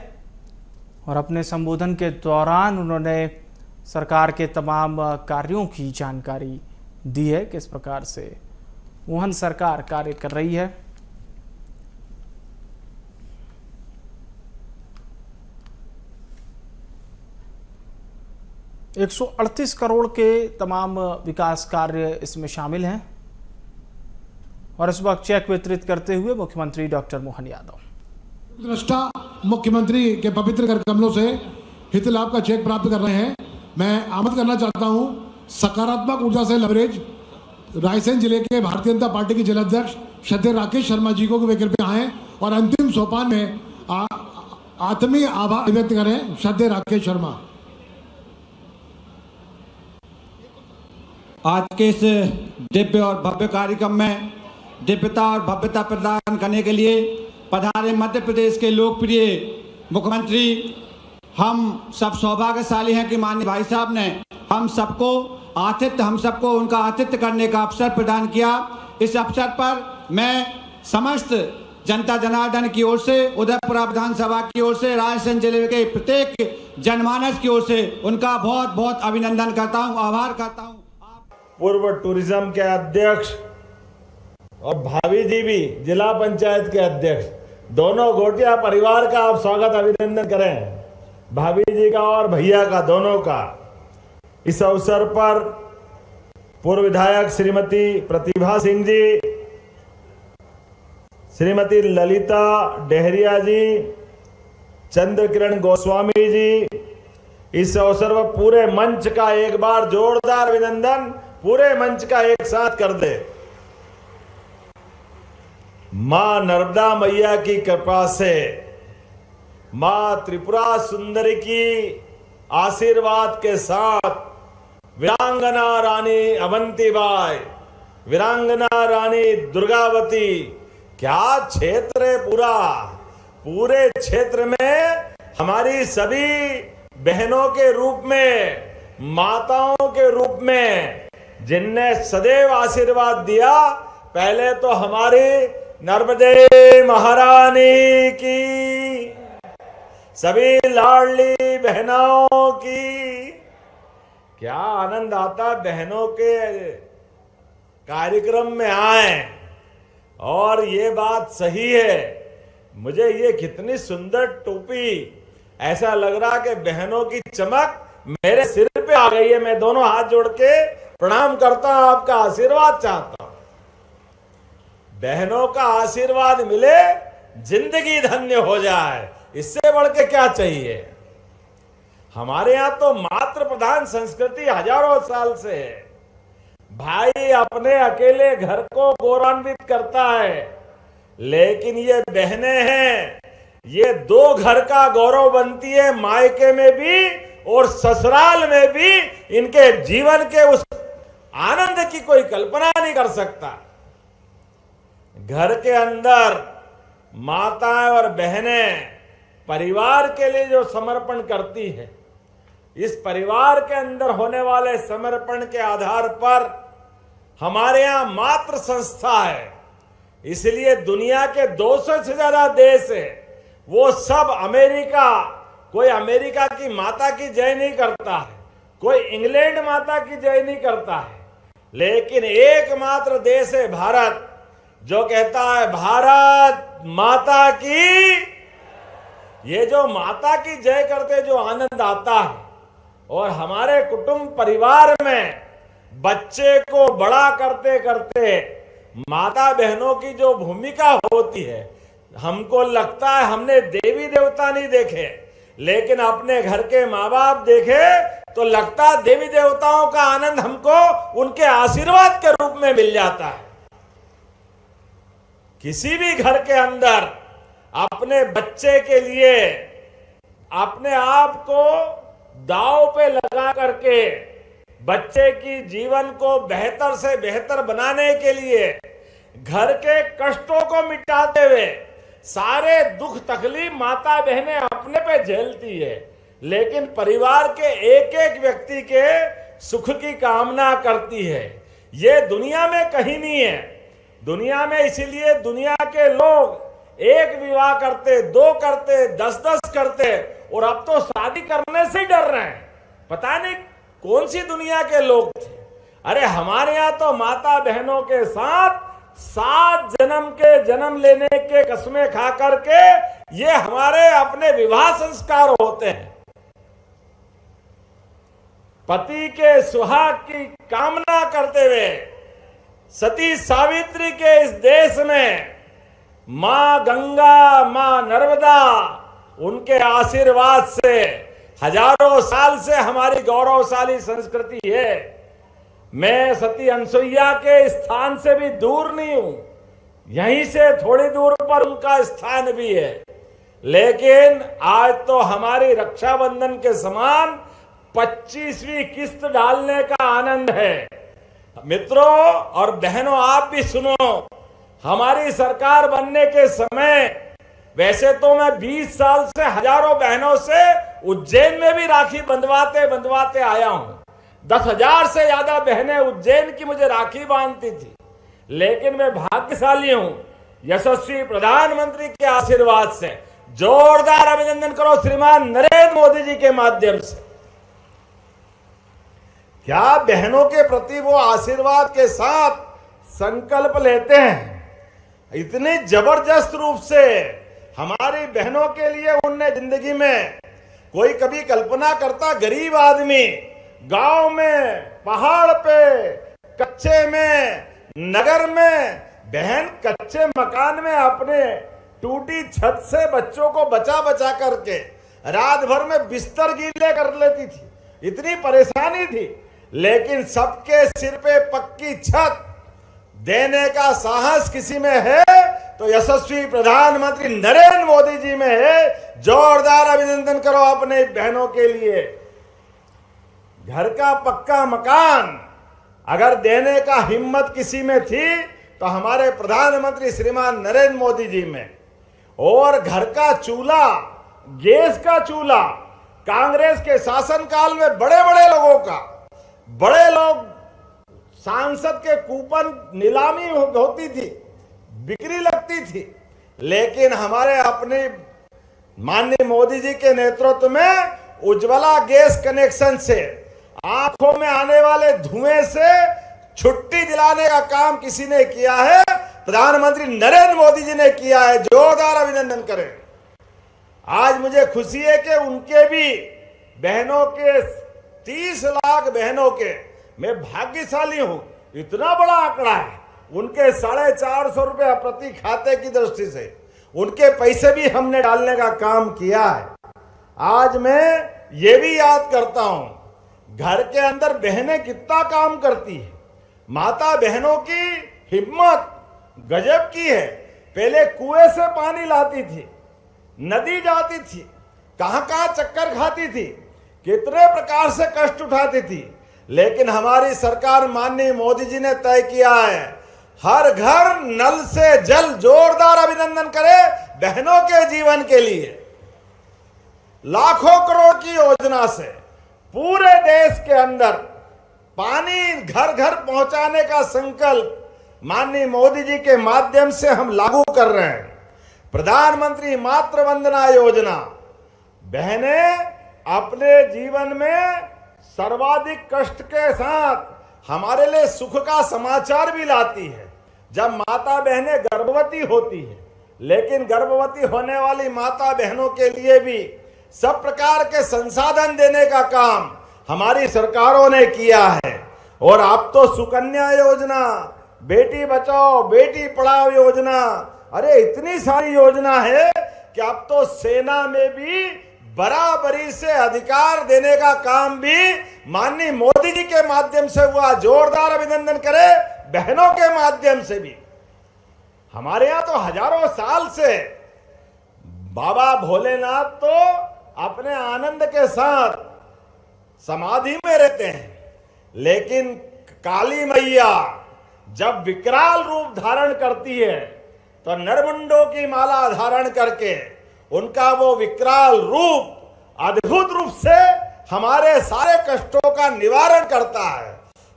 और अपने संबोधन के दौरान उन्होंने सरकार के तमाम कार्यों की जानकारी दी है, किस प्रकार से मोहन सरकार कार्य कर रही है। 138 करोड़ के तमाम विकास कार्य इसमें शामिल हैं और इस वक्त चेक वितरित करते हुए मुख्यमंत्री डॉक्टर मोहन यादव दृष्टा मुख्यमंत्री के पवित्र कर कमलों से हित लाभ का चेक प्राप्त कर रहे हैं। मैं आमंत्रित करना चाहता हूं सकारात्मक ऊर्जा से लवरेज रायसेन जिले के भारतीय जनता पार्टी के जिलाध्यक्ष श्रद्धेय राकेश शर्मा जी को वे कृपया आए और अंतिम सोपान में आत्मीय आभार व्यक्त करें। श्रद्धेय राकेश शर्मा। आज के इस दिव्य और भव्य कार्यक्रम में दिव्यता और भव्यता प्रदान करने के लिए पधारे मध्य प्रदेश के लोकप्रिय मुख्यमंत्री हम सब सौभाग्यशाली हैं कि माननीय भाई साहब ने हम सबको उनका आतिथ्य करने का अवसर प्रदान किया। इस अवसर पर मैं समस्त जनता जनार्दन की ओर से, उदयपुरा विधानसभा की ओर से, रायसेन जिले के प्रत्येक जनमानस की ओर से उनका बहुत बहुत अभिनंदन करता हूं, आभार करता हूं। पूर्व टूरिज्म के अध्यक्ष और भाभी जी भी जिला पंचायत के अध्यक्ष, दोनों घोटिया परिवार का आप स्वागत अभिनंदन करें, भाभी जी का और भैया का, दोनों का। इस अवसर पर पूर्व विधायक श्रीमती प्रतिभा सिंह जी, श्रीमती ललिता डेहरिया जी, चंद्र किरण गोस्वामी जी, इस अवसर पर पूरे मंच का एक बार जोरदार अभिनंदन पूरे मंच का एक साथ कर दे। मां नर्मदा मैया की कृपा से, मां त्रिपुरा सुंदरी की आशीर्वाद के साथ वीरांगना रानी अवंतीबाई, वीरांगना रानी दुर्गावती, क्या क्षेत्र है पूरे क्षेत्र में हमारी सभी बहनों के रूप में, माताओं के रूप में जिनने सदैव आशीर्वाद दिया, पहले तो हमारी नर्मदे महारानी की, सभी लाडली बहनों की। क्या आनंद आता बहनों के कार्यक्रम में आए। और ये बात सही है, मुझे ये कितनी सुंदर टोपी, ऐसा लग रहा कि बहनों की चमक मेरे सिर पे आ गई है। मैं दोनों हाथ जोड़ के प्रणाम करता हूं, आपका आशीर्वाद चाहता हूं। बहनों का आशीर्वाद मिले, जिंदगी धन्य हो जाए, इससे बढ़ के क्या चाहिए। हमारे यहां तो मातृ प्रधान संस्कृति हजारों साल से है। भाई अपने अकेले घर को गौरवान्वित करता है, लेकिन ये बहनें हैं, ये दो घर का गौरव बनती है, मायके में भी और ससुराल में भी। इनके जीवन के उस आनंद की कोई कल्पना नहीं कर सकता। घर के अंदर माताएं और बहनें परिवार के लिए जो समर्पण करती है, इस परिवार के अंदर होने वाले समर्पण के आधार पर हमारे यहां मातृ संस्था है। इसलिए दुनिया के 200 से ज्यादा देश है, वो सब अमेरिका, कोई अमेरिका की माता की जय नहीं करता है, कोई इंग्लैंड माता की जय नहीं करता है, लेकिन एकमात्र देश है भारत, जो कहता है भारत माता की। ये जो माता की जय करते जो आनंद आता है, और हमारे कुटुंब परिवार में बच्चे को बड़ा करते करते माता बहनों की जो भूमिका होती है, हमको लगता है हमने देवी देवता नहीं देखे, लेकिन अपने घर के माँ बाप देखे तो लगता है देवी देवताओं का आनंद हमको उनके आशीर्वाद के रूप में मिल जाता है। किसी भी घर के अंदर अपने बच्चे के लिए अपने आप को दांव पे लगा करके बच्चे की जीवन को बेहतर से बेहतर बनाने के लिए घर के कष्टों को मिटाते हुए सारे दुख तकलीफ माता बहनें अपने पे झेलती है, लेकिन परिवार के एक एक व्यक्ति के सुख की कामना करती है। ये दुनिया में कहीं नहीं है। दुनिया में इसीलिए दुनिया के लोग एक विवाह करते, दो करते, 10-10 करते, और अब तो शादी करने से ही डर रहे हैं। पता नहीं कौन सी दुनिया के लोग थे। अरे हमारे यहाँ तो माता बहनों के साथ 7 जन्म के जन्म लेने के कसमें खा करके ये हमारे अपने विवाह संस्कार होते हैं। पति के सुहाग की कामना करते हुए सती सावित्री के इस देश में मां गंगा, मां नर्मदा, उनके आशीर्वाद से हजारों साल से हमारी गौरवशाली संस्कृति है। मैं सती अनसुईया के स्थान से भी दूर नहीं हूं, यहीं से थोड़ी दूर पर उनका स्थान भी है, लेकिन आज तो हमारी रक्षाबंधन के समान 25वीं किस्त डालने का आनंद है। मित्रों और बहनों, आप भी सुनो, हमारी सरकार बनने के समय वैसे तो मैं 20 साल से हजारों बहनों से उज्जैन में भी राखी बंधवाते आया हूं। 10,000 से ज्यादा बहनें उज्जैन की मुझे राखी बांधती थी, लेकिन मैं भाग्यशाली हूं, यशस्वी प्रधानमंत्री के आशीर्वाद से। जोरदार अभिनंदन करो श्रीमान नरेंद्र मोदी जी के माध्यम से। क्या बहनों के प्रति वो आशीर्वाद के साथ संकल्प लेते हैं, इतने जबरदस्त रूप से हमारी बहनों के लिए उनने जिंदगी में, कोई कभी कल्पना करता गरीब आदमी गांव में, पहाड़ पे, कच्चे में, नगर में, बहन कच्चे मकान में अपने टूटी छत से बच्चों को बचा बचा करके रात भर में बिस्तर गीले कर लेती थी, इतनी परेशानी थी, लेकिन सबके सिर पे पक्की छत देने का साहस किसी में है तो यशस्वी प्रधानमंत्री नरेंद्र मोदी जी में है। जोरदार अभिनंदन करो अपने बहनों के लिए। घर का पक्का मकान अगर देने का हिम्मत किसी में थी तो हमारे प्रधानमंत्री श्रीमान नरेंद्र मोदी जी में। और घर का चूल्हा, गैस का चूल्हा, कांग्रेस के शासनकाल में बड़े बड़े लोगों का, बड़े लोग सांसद के कूपन नीलामी होती थी, बिक्री लगती थी, लेकिन हमारे अपने माननीय मोदी जी के नेतृत्व में उज्ज्वला गैस कनेक्शन से आंखों में आने वाले धुएं से छुट्टी दिलाने का काम किसी ने किया है, प्रधानमंत्री नरेंद्र मोदी जी ने किया है। जोरदार अभिनंदन करें। आज मुझे खुशी है कि उनके भी बहनों के 30 लाख बहनों के, मैं भाग्यशाली हूं, इतना बड़ा आंकड़ा है। उनके 450 रुपए प्रति खाते की दृष्टि से उनके पैसे भी हमने डालने का काम किया है। आज मैं ये भी याद करता हूं, घर के अंदर बहनें कितना काम करती है। माता बहनों की हिम्मत गजब की है। पहले कुएं से पानी लाती थी, नदी जाती थी, कहां कहां चक्कर खाती थी, कितने प्रकार से कष्ट उठाती थी, लेकिन हमारी सरकार माननीय मोदी जी ने तय किया है हर घर नल से जल। जोरदार अभिनंदन करें बहनों के जीवन के लिए। लाखों करोड़ की योजना से पूरे देश के अंदर पानी घर घर पहुंचाने का संकल्प माननीय मोदी जी के माध्यम से हम लागू कर रहे हैं। प्रधानमंत्री मातृ वंदना योजना, बहनें अपने जीवन में सर्वाधिक कष्ट के साथ हमारे लिए सुख का समाचार भी लाती है। जब माता बहनें गर्भवती होती है, लेकिन गर्भवती होने वाली माता बहनों के लिए भी सब प्रकार के संसाधन देने का काम हमारी सरकारों ने किया है। और अब तो सुकन्या योजना, बेटी बचाओ बेटी पढ़ाओ योजना, अरे इतनी सारी योजना है कि अब तो सेना में भी बराबरी से अधिकार देने का काम भी माननीय मोदी जी के माध्यम से हुआ। जोरदार अभिनंदन करें बहनों के माध्यम से भी। हमारे यहां तो हजारों साल से बाबा भोलेनाथ तो अपने आनंद के साथ समाधि में रहते हैं, लेकिन काली मैया जब विकराल रूप धारण करती है तो नरमुंडों की माला धारण करके उनका वो विकराल रूप अद्भुत रूप से हमारे सारे कष्टों का निवारण करता है,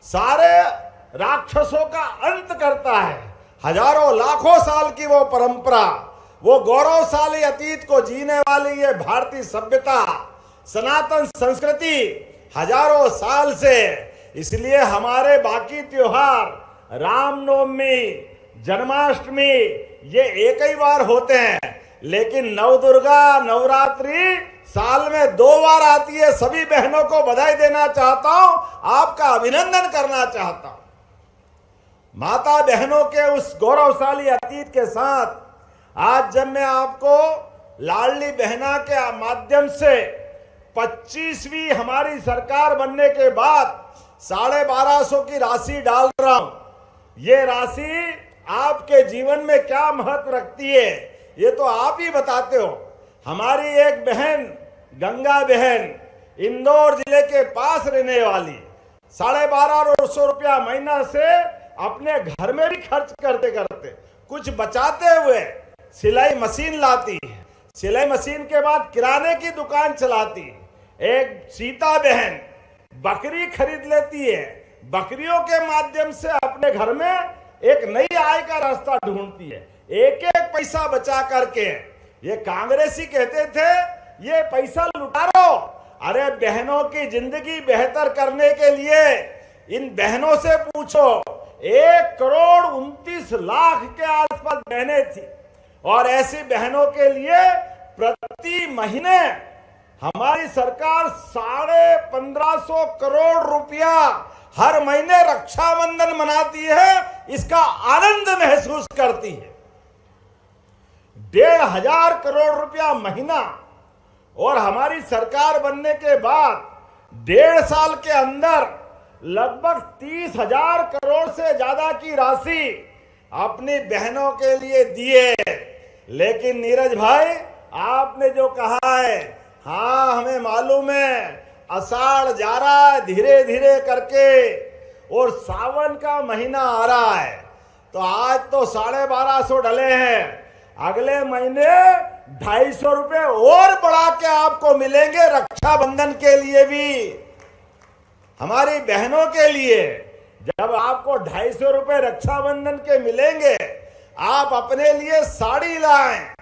सारे राक्षसों का अंत करता है। हजारों लाखों साल की वो परंपरा, वो गौरवशाली अतीत को जीने वाली ये भारतीय सभ्यता, सनातन संस्कृति हजारों साल से। इसलिए हमारे बाकी त्योहार रामनवमी, जन्माष्टमी ये एक ही बार होते हैं, लेकिन नवदुर्गा, नवरात्रि साल में 2 बार आती है। सभी बहनों को बधाई देना चाहता हूं, आपका अभिनंदन करना चाहता हूं। माता बहनों के उस गौरवशाली अतीत के साथ आज जब मैं आपको लाडली बहना के माध्यम से 25वीं हमारी सरकार बनने के बाद 1250 की राशि डाल रहा हूं, ये राशि आपके जीवन में क्या महत्व रखती है ये तो आप ही बताते हो। हमारी एक बहन गंगा बहन इंदौर जिले के पास रहने वाली 1250 रुपया महीना से अपने घर में भी खर्च करते करते कुछ बचाते हुए सिलाई मशीन लाती है। सिलाई मशीन के बाद किराने की दुकान चलाती है। एक सीता बहन बकरी खरीद लेती है, बकरियों के माध्यम से अपने घर में एक नई आय का रास्ता ढूंढती है, एक एक पैसा बचा करके। ये कांग्रेसी कहते थे ये पैसा लुटारो। अरे बहनों की जिंदगी बेहतर करने के लिए इन बहनों से पूछो। 1,29,00,000 के आसपास बहनें थी और ऐसी बहनों के लिए प्रति महीने हमारी सरकार 1550 करोड़ रुपया हर महीने रक्षाबंधन मनाती है, इसका आनंद महसूस करती है। 1,500 करोड़ रुपया महीना और हमारी सरकार बनने के बाद 1.5 साल के अंदर लगभग 30,000 करोड़ से ज्यादा की राशि अपनी बहनों के लिए दिए। लेकिन नीरज भाई आपने जो कहा है, हाँ हमें मालूम है आषाढ़ जा रहा है धीरे धीरे करके और सावन का महीना आ रहा है, तो आज तो 1250 डले हैं, अगले महीने 250 रुपए और बढ़ा के आपको मिलेंगे रक्षाबंधन के लिए भी। हमारी बहनों के लिए जब आपको 250 रुपए रक्षाबंधन के मिलेंगे, आप अपने लिए साड़ी लाएं,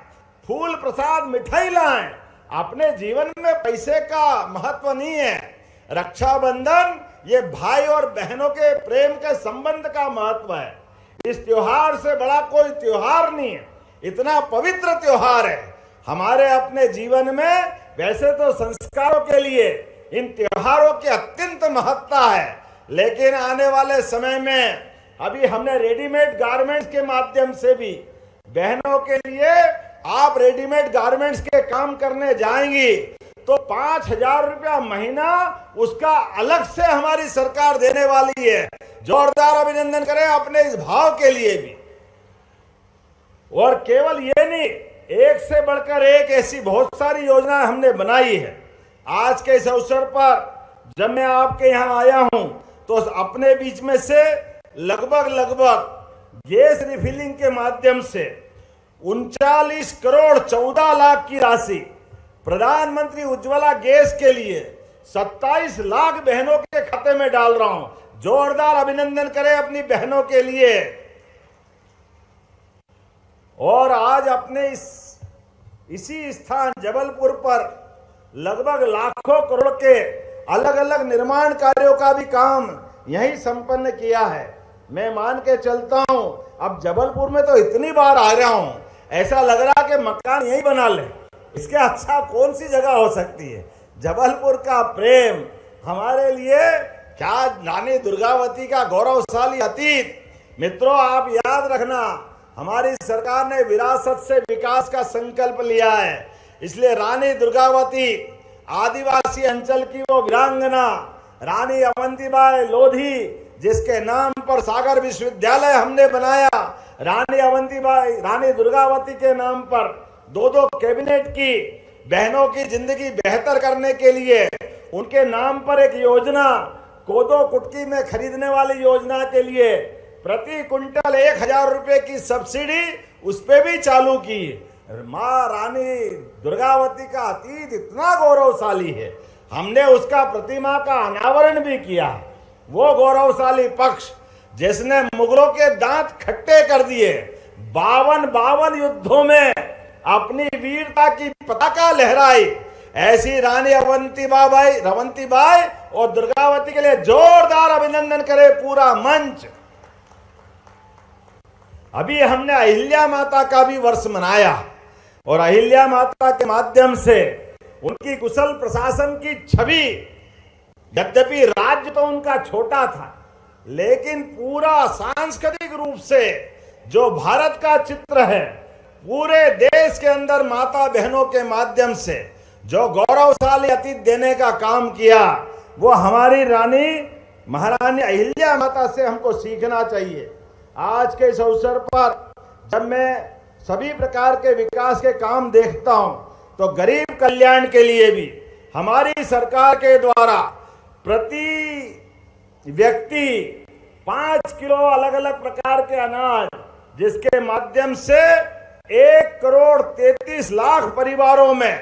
फूल प्रसाद मिठाई लाएं। अपने जीवन में पैसे का महत्व नहीं है, रक्षाबंधन ये भाई और बहनों के प्रेम के संबंध का महत्व है। इस त्योहार से बड़ा कोई त्योहार नहीं है, इतना पवित्र त्योहार है हमारे अपने जीवन में। वैसे तो संस्कारों के लिए इन त्योहारों की अत्यंत महत्ता है, लेकिन आने वाले समय में अभी हमने रेडीमेड गारमेंट्स के माध्यम से भी बहनों के लिए, आप रेडीमेड गारमेंट्स के काम करने जाएंगी तो 5,000 रुपया महीना उसका अलग से हमारी सरकार देने वाली है। जोरदार अभिनंदन करें अपने इस भाव के लिए भी। और केवल ये नहीं, एक से बढ़कर एक ऐसी बहुत सारी योजनाएं हमने बनाई है। आज के इस अवसर पर जब मैं आपके यहाँ आया हूं तो अपने बीच में से लगभग गैस रिफिलिंग के माध्यम से 39 करोड़ 14 लाख की राशि, प्रधानमंत्री उज्ज्वला गैस के लिए 27 लाख बहनों के खाते में डाल रहा हूं। जोरदार अभिनंदन करें अपनी बहनों के लिए। और आज अपने इसी स्थान जबलपुर पर लगभग लाखों करोड़ के अलग अलग निर्माण कार्यों का भी काम यही संपन्न किया है। मैं मान के चलता हूं, अब जबलपुर में तो इतनी बार आ रहा हूं, ऐसा लग रहा कि मकान यही बना ले, इसके अच्छा कौन सी जगह हो सकती है। जबलपुर का प्रेम हमारे लिए क्या, रानी दुर्गावती का गौरवशाली अतीत। मित्रों आप याद रखना, हमारी सरकार ने विरासत से विकास का संकल्प लिया है, इसलिए रानी दुर्गावती आदिवासी अंचल की वो वीरांगना रानी अवंतीबाई लोधी, जिसके नाम पर सागर विश्वविद्यालय हमने बनाया, रानी दुर्गावती के नाम पर 2 कैबिनेट की, बहनों की जिंदगी बेहतर करने के लिए उनके नाम पर एक योजना, कोदो कुटकी में खरीदने वाली योजना के लिए प्रति क्विंटल 1,000 रुपए की सब्सिडी उस पे भी चालू की। माँ रानी दुर्गावती का अतीत इतना गौरवशाली है, हमने उसका प्रतिमा का अनावरण भी किया। वो गौरवशाली पक्ष जिसने मुगलों के दांत खट्टे कर दिए, 52 युद्धों में अपनी वीरता की पताका लहराई, ऐसी रानी रवंतीबाई और दुर्गावती के लिए जोरदार अभिनंदन करे पूरा मंच। अभी हमने अहिल्या माता का भी वर्ष मनाया और अहिल्या माता के माध्यम से उनकी कुशल प्रशासन की छवि, यद्यपि राज्य तो उनका छोटा था, लेकिन पूरा सांस्कृतिक रूप से जो भारत का चित्र है, पूरे देश के अंदर माता बहनों के माध्यम से जो गौरवशाली अतीत देने का काम किया, वो हमारी रानी महारानी अहिल्या माता से हमको सीखना चाहिए। आज के इस अवसर पर जब मैं सभी प्रकार के विकास के काम देखता हूं, तो गरीब कल्याण के लिए भी हमारी सरकार के द्वारा प्रति व्यक्ति 5 किलो अलग अलग प्रकार के अनाज, जिसके माध्यम से 1,33,00,000 परिवारों में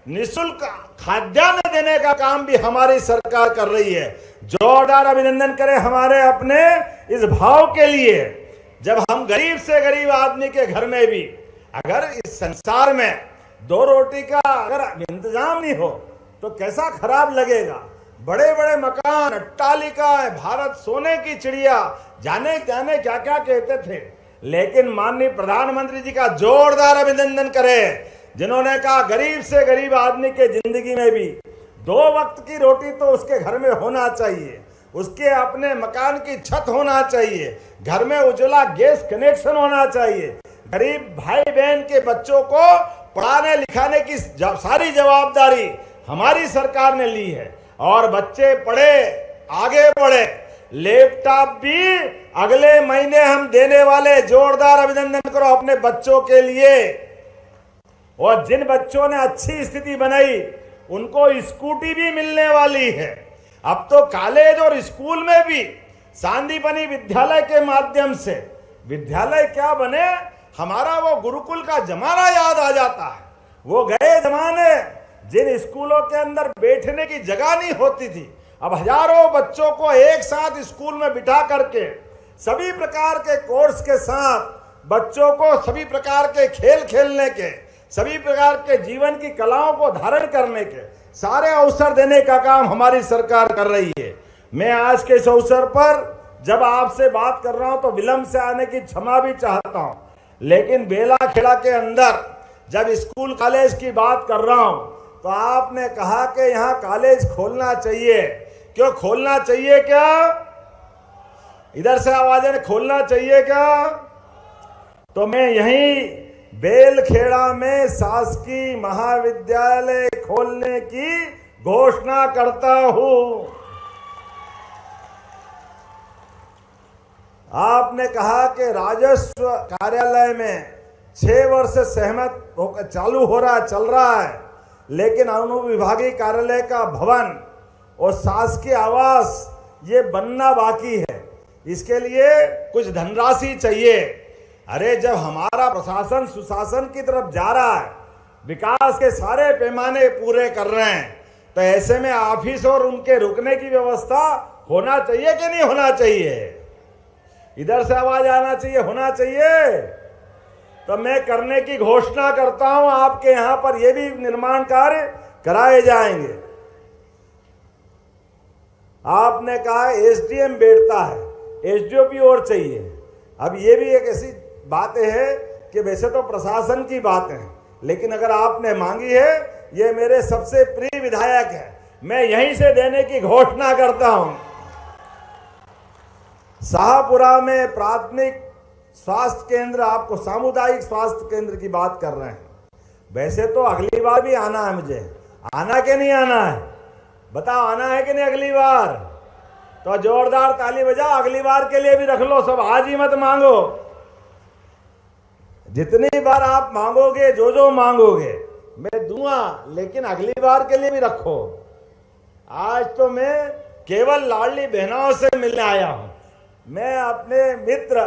निःशुल्क खाद्यान्न देने का काम भी हमारी सरकार कर रही है। जोरदार अभिनंदन करें हमारे अपने इस भाव के लिए। जब हम गरीब से गरीब आदमी के घर में भी अगर इस संसार में 2 रोटी का अगर इंतजाम नहीं हो तो कैसा खराब लगेगा। बड़े बड़े मकान, अट्टालिका, भारत सोने की चिड़िया, जाने जाने क्या क्या कहते थे, लेकिन माननीय प्रधानमंत्री जी का जोरदार अभिनंदन करें, जिन्होंने कहा गरीब से गरीब आदमी के जिंदगी में भी 2 वक्त की रोटी तो उसके घर में होना चाहिए, उसके अपने मकान की छत होना चाहिए, घर में उज्ज्वला गैस कनेक्शन होना चाहिए। गरीब भाई बहन के बच्चों को पढ़ाने लिखाने की सारी जवाबदारी हमारी सरकार ने ली है और बच्चे पढ़े, आगे बढ़े। लैपटॉप भी अगले महीने हम देने वाले, जोरदार अभिनंदन करो अपने बच्चों के लिए। और जिन बच्चों ने अच्छी स्थिति बनाई उनको स्कूटी भी मिलने वाली है। अब तो कॉलेज और स्कूल में भी सांदीपनी विद्यालय के माध्यम से विद्यालय क्या बने, हमारा वो गुरुकुल का जमाना याद आ जाता है। वो गए जमाने जिन स्कूलों के अंदर बैठने की जगह नहीं होती थी, अब हजारों बच्चों को एक साथ स्कूल में बिठा करके सभी प्रकार के कोर्स के साथ बच्चों को सभी प्रकार के खेल खेलने के, सभी प्रकार के जीवन की कलाओं को धारण करने के सारे अवसर देने का काम हमारी सरकार कर रही है। मैं आज के इस अवसर पर जब आपसे बात कर रहा हूं तो विलंब से आने की क्षमा भी चाहता हूं, लेकिन बेला खेड़ा के अंदर जब स्कूल कॉलेज की बात कर रहा हूं तो आपने कहा कि यहाँ कॉलेज खोलना चाहिए। क्यों खोलना चाहिए? क्या इधर से आवाज है, खोलना चाहिए क्या? तो मैं यहीं बेलखेड़ा में शासकीय महाविद्यालय खोलने की घोषणा करता हूं। आपने कहा कि राजस्व कार्यालय में 6 वर्ष से सहमत होकर चालू हो रहा, चल रहा है, लेकिन अनुविभागीय कार्यालय का भवन और शासकीय आवास ये बनना बाकी है। इसके लिए कुछ धनराशि चाहिए। अरे जब हमारा प्रशासन सुशासन की तरफ जा रहा है, विकास के सारे पैमाने पूरे कर रहे हैं, तो ऐसे में ऑफिस और उनके रुकने की व्यवस्था होना चाहिए कि नहीं होना चाहिए? इधर से आवाज आना चाहिए, होना चाहिए। तो मैं करने की घोषणा करता हूं, आपके यहां पर यह भी निर्माण कार्य कराए जाएंगे। आपने कहा एसडीएम बैठता है, एसडीओपी और चाहिए। अब ये भी एक ऐसी बातें है कि वैसे तो प्रशासन की बातें हैं, लेकिन अगर आपने मांगी है, ये मेरे सबसे प्रिय विधायक है, मैं यहीं से देने की घोषणा करता हूं। शाहपुरा में प्राथमिक स्वास्थ्य केंद्र, आपको सामुदायिक स्वास्थ्य केंद्र की बात कर रहे हैं। वैसे तो अगली बार भी आना है, मुझे आना कि नहीं आना है? बताओ, आना है कि नहीं अगली बार? तो जोरदार ताली बजाओ, अगली बार के लिए भी रख लो। सब आज ही मत मांगो, जितनी बार आप मांगोगे, जो जो मांगोगे मैं दूंगा, लेकिन अगली बार के लिए भी रखो। आज तो मैं केवल लाडली बहनों से मिलने आया हूं। मैं अपने मित्र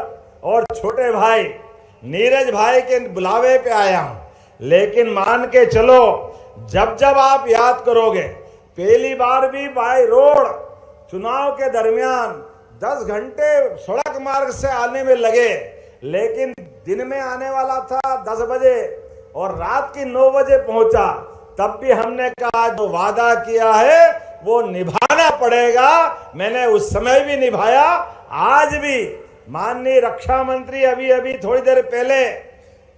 और छोटे भाई नीरज भाई के बुलावे पे आया हूं, लेकिन मान के चलो, जब जब आप याद करोगे, पहली बार भी बाय रोड चुनाव के दरमियान 10 घंटे सड़क मार्ग से आने में लगे, लेकिन दिन में आने वाला था 10 बजे और रात की 9 बजे पहुंचा। तब भी हमने कहा जो वादा किया है वो निभाना पड़ेगा। मैंने उस समय भी निभाया, आज भी। माननीय रक्षा मंत्री अभी अभी थोड़ी देर पहले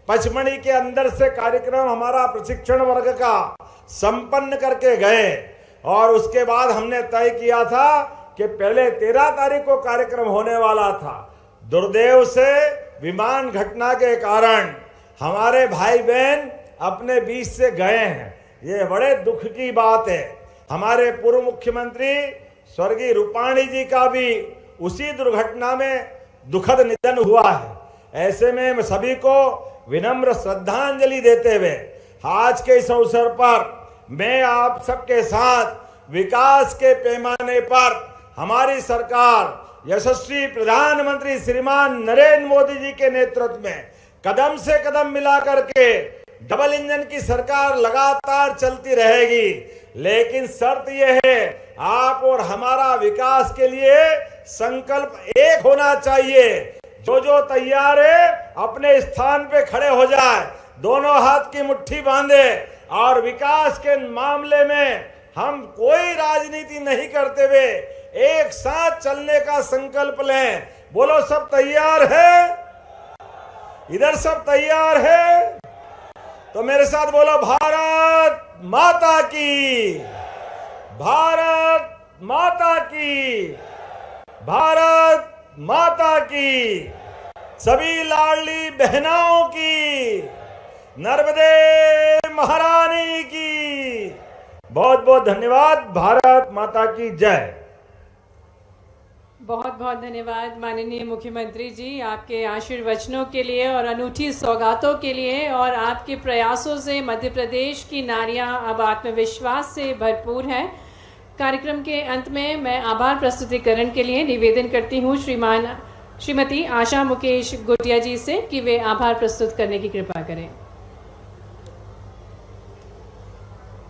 पचमढ़ी के अंदर से कार्यक्रम हमारा प्रशिक्षण वर्ग का संपन्न करके गए और उसके बाद हमने तय किया था कि पहले 13 तारीख को कार्यक्रम होने वाला था। दुर्दैव से विमान घटना के कारण हमारे भाई बहन अपने बीच से गए हैं। ये बड़े दुख की बात है। हमारे पूर्व मुख्यमंत्री स्वर्गीय रूपाणी जी का भी उसी दुर्घटना में दुखद निधन हुआ है। ऐसे में मैं सभी को विनम्र श्रद्धांजलि देते हुए आज के इस अवसर पर मैं आप सबके साथ विकास के पैमाने पर हमारी सरकार यशस्वी प्रधानमंत्री श्रीमान नरेंद्र मोदी जी के नेतृत्व में कदम से कदम मिला करके डबल इंजन की सरकार लगातार चलती रहेगी। लेकिन शर्त यह है, आप और हमारा विकास के लिए संकल्प एक होना चाहिए। जो जो तैयार है अपने स्थान पे खड़े हो जाए, दोनों हाथ की मुट्ठी बांधे और विकास के मामले में हम कोई राजनीति नहीं करते हुए एक साथ चलने का संकल्प लें। बोलो, सब तैयार है? इधर सब तैयार है? तो मेरे साथ बोलो, भारत माता की, भारत माता की, भारत माता की, सभी लाडली बहनों की, नर्मदे महारानी की। बहुत बहुत धन्यवाद। भारत माता की जय। बहुत बहुत धन्यवाद माननीय मुख्यमंत्री जी, आपके आशीर्वचनों के लिए और अनूठी सौगातों के लिए। और आपके प्रयासों से मध्य प्रदेश की नारियां अब आत्मविश्वास से भरपूर हैं। कार्यक्रम के अंत में मैं आभार प्रस्तुतिकरण के लिए निवेदन करती हूं श्रीमती आशा मुकेश गोटिया जी से कि वे आभार प्रस्तुत करने की कृपा करें।